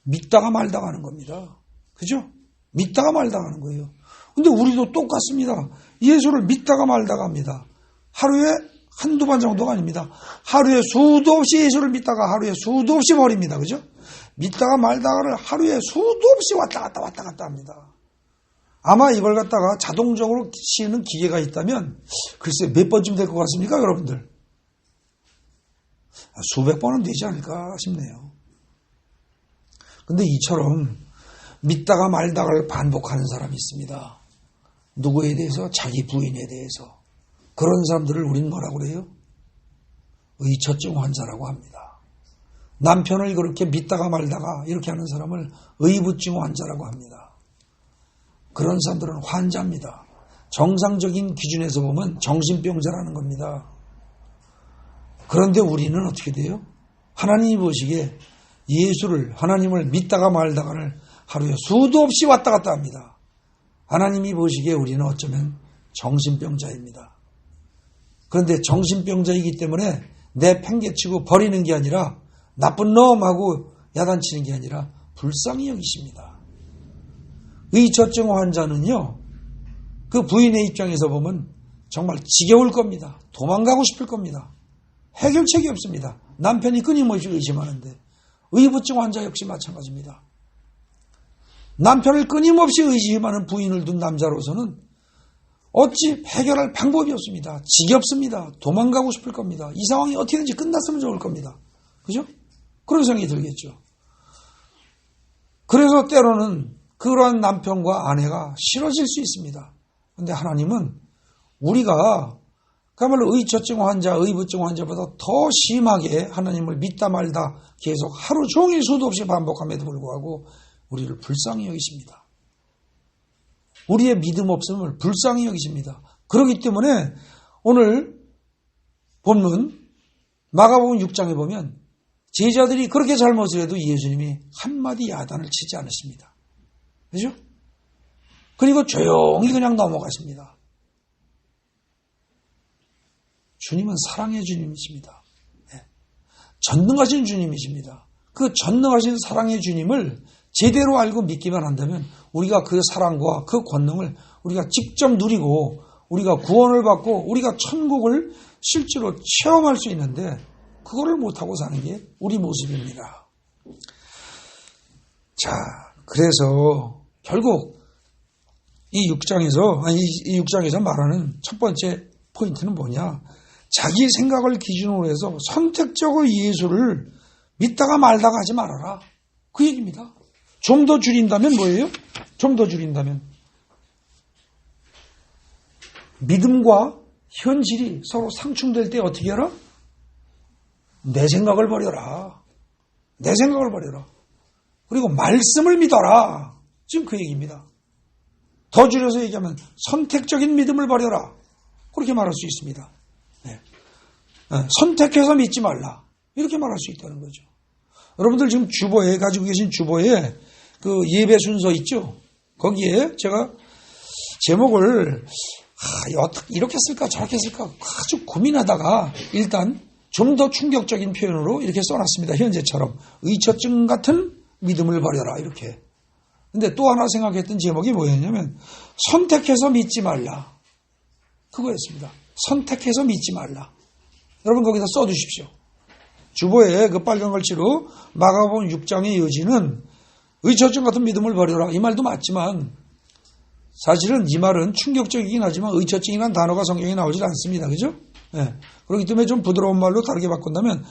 믿다가 말다가 하는 겁니다. 그죠? 믿다가 말다가 하는 거예요. 근데 우리도 똑같습니다. 예수를 믿다가 말다가 합니다. 하루에 한두 번 정도가 아닙니다. 하루에 수도 없이 예수를 믿다가 하루에 수도 없이 버립니다. 그죠? 믿다가 말다가를 하루에 수도 없이 왔다 갔다 합니다. 아마 이걸 갖다가 자동적으로 씌우는 기계가 있다면 글쎄 몇 번쯤 될 것 같습니까 여러분들? 수백 번은 되지 않을까 싶네요. 근데 이처럼 믿다가 말다가를 반복하는 사람이 있습니다. 누구에 대해서? 자기 부인에 대해서. 그런 사람들을 우린 뭐라고 그래요? 의처증 환자라고 합니다. 남편을 그렇게 믿다가 말다가 이렇게 하는 사람을 의부증 환자라고 합니다. 그런 사람들은 환자입니다. 정상적인 기준에서 보면 정신병자라는 겁니다. 그런데 우리는 어떻게 돼요? 하나님이 보시기에 예수를, 하나님을 믿다가 말다가를 하루에 수도 없이 왔다 갔다 합니다. 하나님이 보시기에 우리는 어쩌면 정신병자입니다. 그런데 정신병자이기 때문에 내팽개치고 버리는 게 아니라 나쁜 놈하고 야단치는 게 아니라 불쌍히 여기십니다. 의처증 환자는요, 그 부인의 입장에서 보면 정말 지겨울 겁니다. 도망가고 싶을 겁니다. 해결책이 없습니다. 남편이 끊임없이 의심하는데 의부증 환자 역시 마찬가지입니다. 남편을 끊임없이 의심하는 부인을 둔 남자로서는 어찌 해결할 방법이 없습니다. 지겹습니다. 도망가고 싶을 겁니다. 이 상황이 어떻게든지 끝났으면 좋을 겁니다. 그죠? 그런 생각이 들겠죠. 그래서 때로는 그러한 남편과 아내가 싫어질 수 있습니다. 그런데 하나님은 우리가 그야말로 의처증 환자, 의부증 환자보다 더 심하게 하나님을 믿다 말다 계속 하루 종일 수도 없이 반복함에도 불구하고 우리를 불쌍히 여기십니다. 우리의 믿음 없음을 불쌍히 여기십니다. 그렇기 때문에 오늘 본문 마가복음 6장에 보면 제자들이 그렇게 잘못을 해도 예수님이 한마디 야단을 치지 않으십니다. 그죠? 그리고 조용히 그냥 넘어가십니다. 주님은 사랑의 주님이십니다. 네. 전능하신 주님이십니다. 그 전능하신 사랑의 주님을 제대로 알고 믿기만 한다면 우리가 그 사랑과 그 권능을 우리가 직접 누리고 우리가 구원을 받고 우리가 천국을 실제로 체험할 수 있는데 그거를 못하고 사는 게 우리 모습입니다. 자, 그래서 결국 이 6장에서 말하는 첫 번째 포인트는 뭐냐? 자기 생각을 기준으로 해서 선택적으로 예수를 믿다가 말다가 하지 말아라. 그 얘기입니다. 좀 더 줄인다면 뭐예요? 좀 더 줄인다면 믿음과 현실이 서로 상충될 때 어떻게 해라? 내 생각을 버려라. 내 생각을 버려라. 그리고 말씀을 믿어라. 지금 그 얘기입니다. 더 줄여서 얘기하면 선택적인 믿음을 버려라. 그렇게 말할 수 있습니다. 네. 선택해서 믿지 말라. 이렇게 말할 수 있다는 거죠. 여러분들 지금 주보에 가지고 계신 주보에 그 예배 순서 있죠? 거기에 제가 제목을 이렇게 쓸까 저렇게 쓸까 아주 고민하다가 일단 좀 더 충격적인 표현으로 이렇게 써놨습니다. 현재처럼 의처증 같은 믿음을 버려라 이렇게. 근데 또 하나 생각했던 제목이 뭐였냐면 선택해서 믿지 말라. 그거였습니다. 선택해서 믿지 말라. 여러분 거기다 써두십시오. 주보에 그 빨간 글씨로 마가복음 6장의 여지는 의처증 같은 믿음을 버려라. 이 말도 맞지만 사실은 이 말은 충격적이긴 하지만 의처증이라는 단어가 성경에 나오질 않습니다. 그죠? 네. 그렇기 때문에 좀 부드러운 말로 다르게 바꾼다면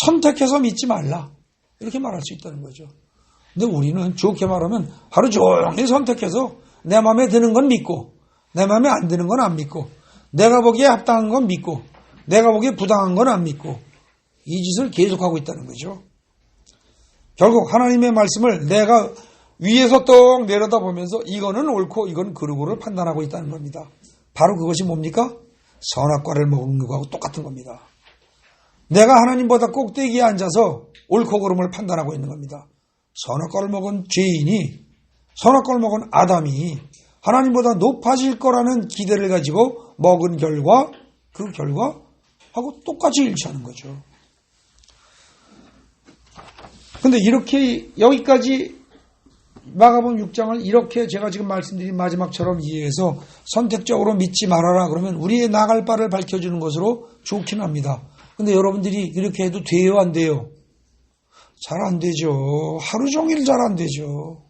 선택해서 믿지 말라. 이렇게 말할 수 있다는 거죠. 근데 우리는 좋게 말하면 하루 종일 선택해서 내 마음에 드는 건 믿고 내 마음에 안 드는 건 안 믿고 내가 보기에 합당한 건 믿고 내가 보기에 부당한 건 안 믿고 이 짓을 계속하고 있다는 거죠. 결국 하나님의 말씀을 내가 위에서 떡 내려다보면서 이거는 옳고 이건 그르고를 판단하고 있다는 겁니다. 바로 그것이 뭡니까? 선악과를 먹은 것하고 똑같은 겁니다. 내가 하나님보다 꼭대기에 앉아서 옳고 그름을 판단하고 있는 겁니다. 선악과를 먹은 죄인이, 선악과를 먹은 아담이 하나님보다 높아질 거라는 기대를 가지고 먹은 결과, 그 결과하고 똑같이 일치하는 거죠. 근데 이렇게 여기까지 마가복음 6장을 이렇게 제가 지금 말씀드린 마지막처럼 이해해서 선택적으로 믿지 말아라 그러면 우리의 나갈 바를 밝혀주는 것으로 좋긴 합니다. 근데 여러분들이 이렇게 해도 돼요, 안 돼요? 잘 안 되죠. 하루 종일 잘 안 되죠.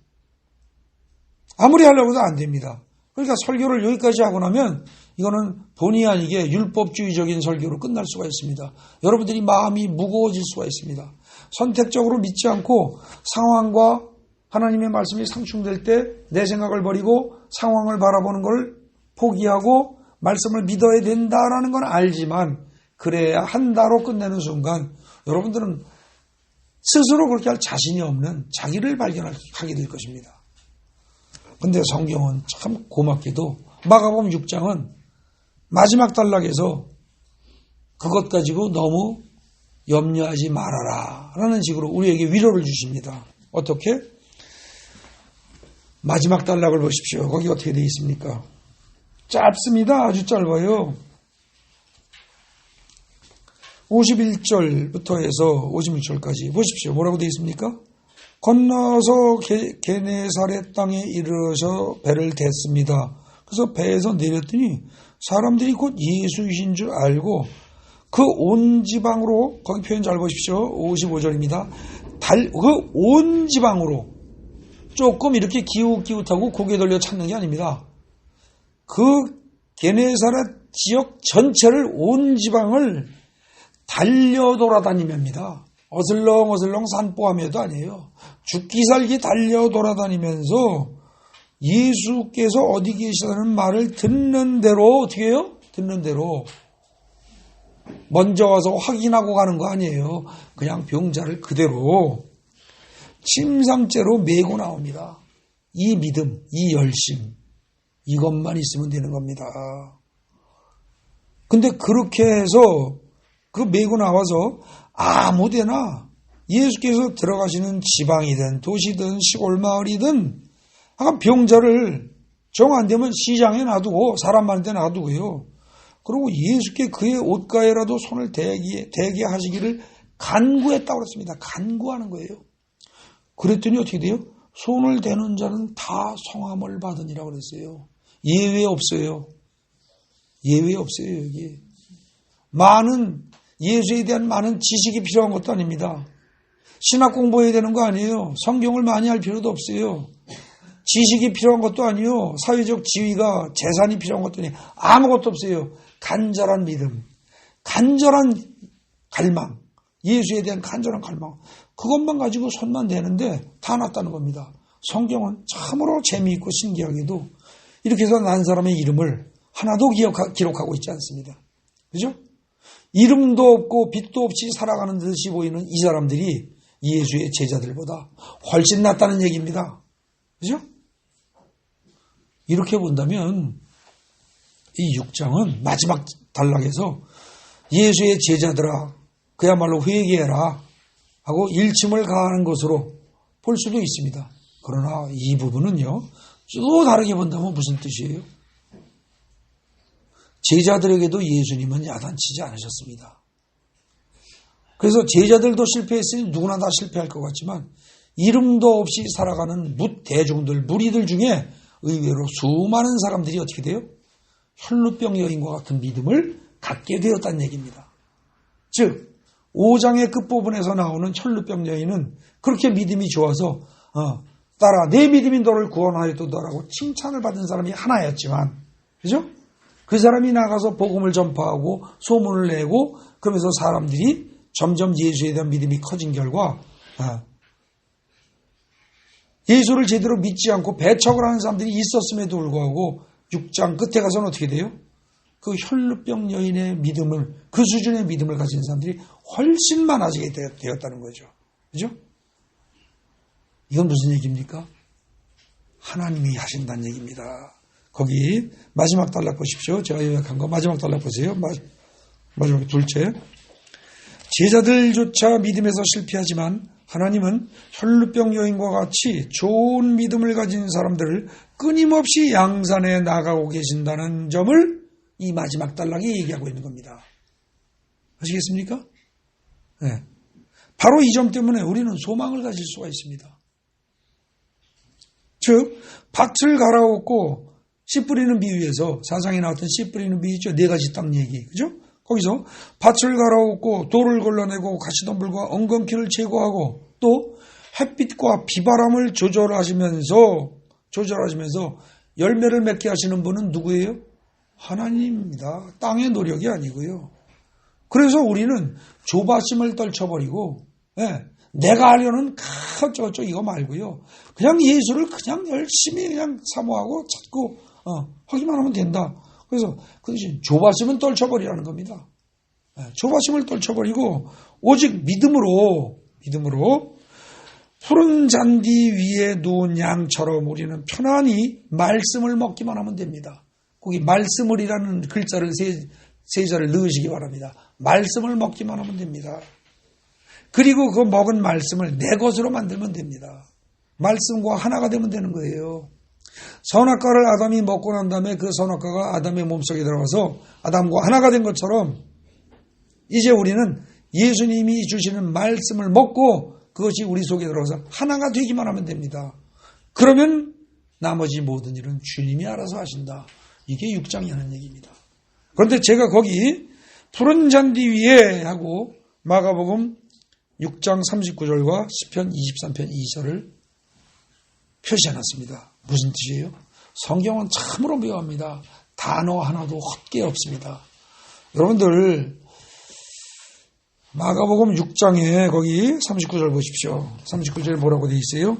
아무리 하려고 해도 안 됩니다. 그러니까 설교를 여기까지 하고 나면 이거는 본의 아니게 율법주의적인 설교로 끝날 수가 있습니다. 여러분들이 마음이 무거워질 수가 있습니다. 선택적으로 믿지 않고 상황과 하나님의 말씀이 상충될 때 내 생각을 버리고 상황을 바라보는 걸 포기하고 말씀을 믿어야 된다라는 건 알지만 그래야 한다로 끝내는 순간 여러분들은 스스로 그렇게 할 자신이 없는 자기를 발견하게 될 것입니다. 근데 성경은 참 고맙게도 마가복음 6장은 마지막 단락에서 그것 가지고 너무 염려하지 말아라 라는 식으로 우리에게 위로를 주십니다. 어떻게? 마지막 단락을 보십시오. 거기 어떻게 되어 있습니까? 짧습니다. 아주 짧아요. 51절부터 해서 56절까지 보십시오. 뭐라고 되어 있습니까? 건너서 게네사렛 땅에 이르러서 배를 댔습니다. 그래서 배에서 내렸더니 사람들이 곧 예수이신 줄 알고 그 온 지방으로, 거기 표현 잘 보십시오. 55절입니다. 그 온 지방으로 조금 이렇게 기웃기웃하고 고개 돌려 찾는 게 아닙니다. 그 게네사렛 지역 전체를 온 지방을 달려 돌아다니면입니다. 어슬렁어슬렁 산보하며도 아니에요. 죽기 살기 달려 돌아다니면서 예수께서 어디 계시다는 말을 듣는 대로 어떻게 해요? 듣는 대로 먼저 와서 확인하고 가는 거 아니에요. 그냥 병자를 그대로 침상째로 메고 나옵니다. 이 믿음, 이 열심, 이것만 있으면 되는 겁니다. 근데 그렇게 해서 그 메고 나와서 아무데나 예수께서 들어가시는 지방이든 도시든 시골 마을이든 병자를 정 안 되면 시장에 놔두고 사람 많은 데 놔두고요. 그리고 예수께 그의 옷가에라도 손을 대게 하시기를 간구했다고 그랬습니다. 간구하는 거예요. 그랬더니 어떻게 돼요? 손을 대는 자는 다 성함을 받으니라고 그랬어요. 예외 없어요. 예외 없어요, 여기. 예수에 대한 많은 지식이 필요한 것도 아닙니다. 신학 공부해야 되는 거 아니에요. 성경을 많이 할 필요도 없어요. 지식이 필요한 것도 아니에요. 사회적 지위가 재산이 필요한 것도 아니에요. 아무것도 없어요. 간절한 믿음, 간절한 갈망, 예수에 대한 간절한 갈망. 그것만 가지고 손만 대는데 다 났다는 겁니다. 성경은 참으로 재미있고 신기하게도 이렇게 해서 난 사람의 이름을 하나도 기록하고 있지 않습니다. 그죠? 이름도 없고 빛도 없이 살아가는 듯이 보이는 이 사람들이 예수의 제자들보다 훨씬 낫다는 얘기입니다. 그죠? 이렇게 본다면 이 6장은 마지막 단락에서 예수의 제자들아 그야말로 회개해라 하고 일침을 가하는 것으로 볼 수도 있습니다. 그러나 이 부분은요, 또 다르게 본다면 무슨 뜻이에요? 제자들에게도 예수님은 야단치지 않으셨습니다. 그래서 제자들도 실패했으니 누구나 다 실패할 것 같지만 이름도 없이 살아가는 대중들, 무리들 중에 의외로 수많은 사람들이 어떻게 돼요? 혈루병 여인과 같은 믿음을 갖게 되었다는 얘기입니다. 즉 5장의 끝부분에서 나오는 혈루병 여인은 그렇게 믿음이 좋아서 따라 내 믿음이 너를 구원하였도다라고 칭찬을 받은 사람이 하나였지만, 그죠? 그 사람이 나가서 복음을 전파하고 소문을 내고 그러면서 사람들이 점점 예수에 대한 믿음이 커진 결과 예수를 제대로 믿지 않고 배척을 하는 사람들이 있었음에도 불구하고 6장 끝에 가서는 어떻게 돼요? 그 혈루병 여인의 믿음을, 그 수준의 믿음을 가진 사람들이 훨씬 많아지게 되었다는 거죠. 그죠? 이건 무슨 얘기입니까? 하나님이 하신다는 얘기입니다. 거기 마지막 단락 보십시오. 제가 요약한 거 마지막 단락 보세요. 마지막 둘째. 제자들조차 믿음에서 실패하지만 하나님은 혈루병 여인과 같이 좋은 믿음을 가진 사람들을 끊임없이 양산해 나가고 계신다는 점을 이 마지막 단락이 얘기하고 있는 겁니다. 아시겠습니까? 네. 바로 이 점 때문에 우리는 소망을 가질 수가 있습니다. 즉 밭을 갈아엎고 씨 뿌리는 비유에서 사상에 나왔던 씨 뿌리는 비유 있죠. 4가지 땅 얘기. 그죠? 거기서 밭을 갈아엎고 돌을 걸러내고 가시덤불과 엉겅퀴를 제거하고 또 햇빛과 비바람을 조절하시면서 열매를 맺게 하시는 분은 누구예요? 하나님입니다. 땅의 노력이 아니고요. 그래서 우리는 조바심을 떨쳐버리고 예, 내가 하려는 어쩌고저쩌고 이거 말고요. 그냥 예수를 그냥 열심히 그냥 사모하고 찾고 하기만 하면 된다. 그래서 그 대신 조바심은 떨쳐버리라는 겁니다. 예, 조바심을 떨쳐버리고 오직 믿음으로 푸른 잔디 위에 누운 양처럼 우리는 편안히 말씀을 먹기만 하면 됩니다. 거기 말씀을이라는 글자를 세 자를 넣으시기 바랍니다. 말씀을 먹기만 하면 됩니다. 그리고 그 먹은 말씀을 내 것으로 만들면 됩니다. 말씀과 하나가 되면 되는 거예요. 선악과를 아담이 먹고 난 다음에 그 선악과가 아담의 몸속에 들어가서 아담과 하나가 된 것처럼 이제 우리는 예수님이 주시는 말씀을 먹고 그것이 우리 속에 들어가서 하나가 되기만 하면 됩니다. 그러면 나머지 모든 일은 주님이 알아서 하신다. 이게 6장이 하는 얘기입니다. 그런데 제가 거기 푸른 잔디 위에 하고 마가복음 6장 39절과 시편 23편 2절을 표시해놨습니다. 무슨 뜻이에요? 성경은 참으로 묘합니다. 단어 하나도 헛게 없습니다. 여러분들 마가복음 6장에 거기 39절 보십시오. 39절에 뭐라고 되어 있어요?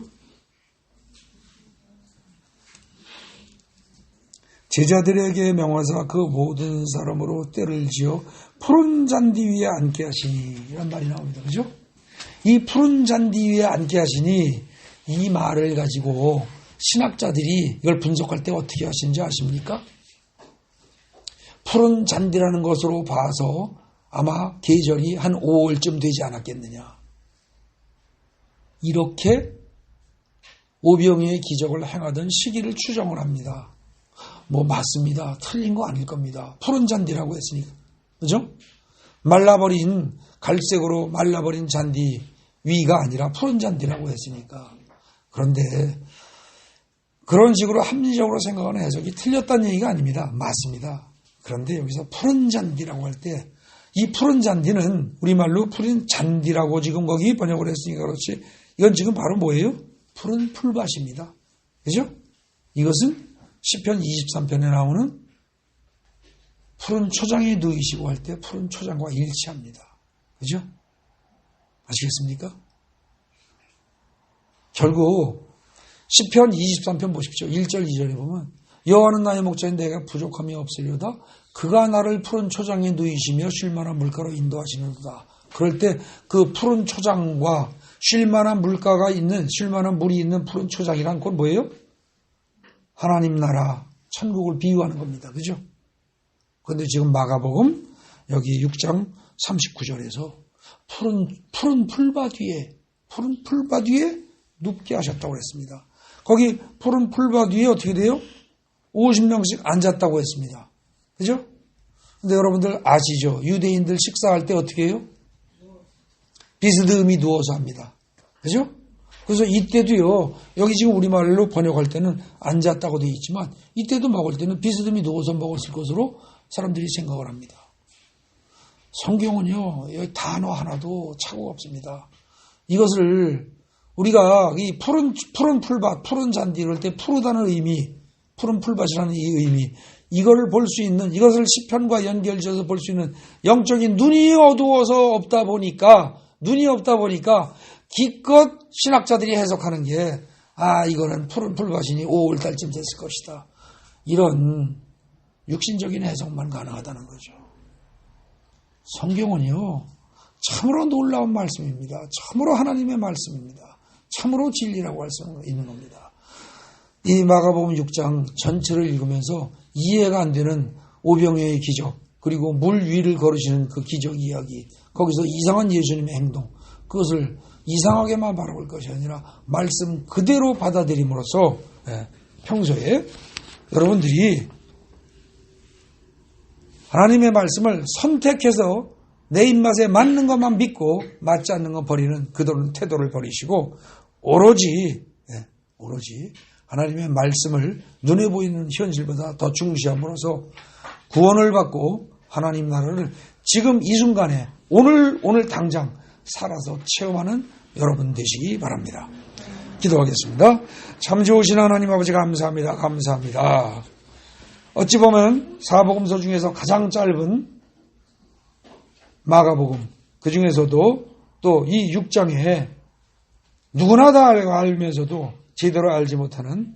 제자들에게 명하사 그 모든 사람으로 때를 지어 푸른 잔디 위에 앉게 하시니 이런 말이 나옵니다. 그죠? 이 푸른 잔디 위에 앉게 하시니 이 말을 가지고 신학자들이 이걸 분석할 때 어떻게 하시는지 아십니까? 푸른 잔디라는 것으로 봐서 아마 계절이 한 5월쯤 되지 않았겠느냐. 이렇게 오병이어의 기적을 행하던 시기를 추정을 합니다. 뭐 맞습니다. 틀린 거 아닐 겁니다. 푸른 잔디라고 했으니까. 그죠? 말라버린 갈색으로 말라버린 잔디 위가 아니라 푸른 잔디라고 했으니까. 그런데 그런 식으로 합리적으로 생각하는 해석이 틀렸다는 얘기가 아닙니다. 맞습니다. 그런데 여기서 푸른 잔디라고 할 때 이 푸른 잔디는 우리말로 푸른 잔디라고 지금 거기 번역을 했으니까 그렇지 이건 지금 바로 뭐예요? 푸른 풀밭입니다. 그죠? 이것은 시편 23편에 나오는 푸른 초장에 누이시고 할 때 푸른 초장과 일치합니다. 그죠? 아시겠습니까? 결국 시편 23편 보십시오. 1절 2절에 보면 여호와는 나의 목자인 내가 부족함이 없으려다 그가 나를 푸른 초장에 누이시며 쉴만한 물가로 인도하시는도다. 그럴 때 그 푸른 초장과 쉴만한 물가가 있는 쉴만한 물이 있는 푸른 초장이란 건 뭐예요? 하나님 나라 천국을 비유하는 겁니다. 그죠? 그런데 지금 마가복음 여기 6장 39절에서 푸른 풀밭 위에 눕게 하셨다고 했습니다. 거기 푸른 풀밭 위에 어떻게 돼요? 50명씩 앉았다고 했습니다. 그죠? 근데 여러분들 아시죠? 유대인들 식사할 때 어떻게 해요? 비스듬히 누워서 합니다. 그죠? 그래서 이때도요, 여기 지금 우리말로 번역할 때는 앉았다고 되어 있지만, 이때도 먹을 때는 비스듬히 누워서 먹었을 것으로 사람들이 생각을 합니다. 성경은요, 여기 단어 하나도 착오가 없습니다. 이것을 우리가 이 푸른 풀밭, 푸른 잔디 이럴 때 푸르다는 의미, 푸른 풀밭이라는 이 의미, 이거를 볼 수 있는, 이것을 시편과 연결지어서 볼 수 있는 영적인 눈이 어두워서 없다 보니까 기껏 신학자들이 해석하는 게, 이거는 푸른 풀밭이니 5월달쯤 됐을 것이다. 이런 육신적인 해석만 가능하다는 거죠. 성경은요, 참으로 놀라운 말씀입니다. 참으로 하나님의 말씀입니다. 참으로 진리라고 할 수 있는 겁니다. 이 마가복음 6장 전체를 읽으면서 이해가 안 되는 오병이어의 기적, 그리고 물 위를 걸으시는 그 기적 이야기, 거기서 이상한 예수님의 행동, 그것을 이상하게만 바라볼 것이 아니라 말씀 그대로 받아들임으로써 평소에 여러분들이 하나님의 말씀을 선택해서 내 입맛에 맞는 것만 믿고 맞지 않는 것 버리는 그런 태도를 버리시고 오로지 하나님의 말씀을 눈에 보이는 현실보다 더 중시함으로써 구원을 받고 하나님 나라를 지금 이 순간에 오늘 당장 살아서 체험하는 여러분 되시기 바랍니다. 기도하겠습니다. 참 좋으신 하나님 아버지 감사합니다. 어찌 보면 사복음서 중에서 가장 짧은 마가복음, 그 중에서도 또 이 6장에 누구나 다 알면서도 제대로 알지 못하는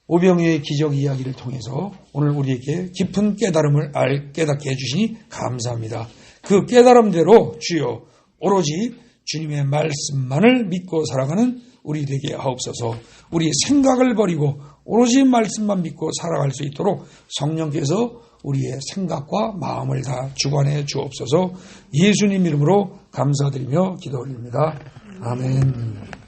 오병이어의 기적 이야기를 통해서 오늘 우리에게 깊은 깨달음을 깨닫게 해주시니 감사합니다. 그 깨달음대로 주여 오로지 주님의 말씀만을 믿고 살아가는 우리 되게 하옵소서. 우리 생각을 버리고 오로지 말씀만 믿고 살아갈 수 있도록 성령께서 우리의 생각과 마음을 다 주관해 주옵소서. 예수님 이름으로 감사드리며 기도 올립니다. 아멘.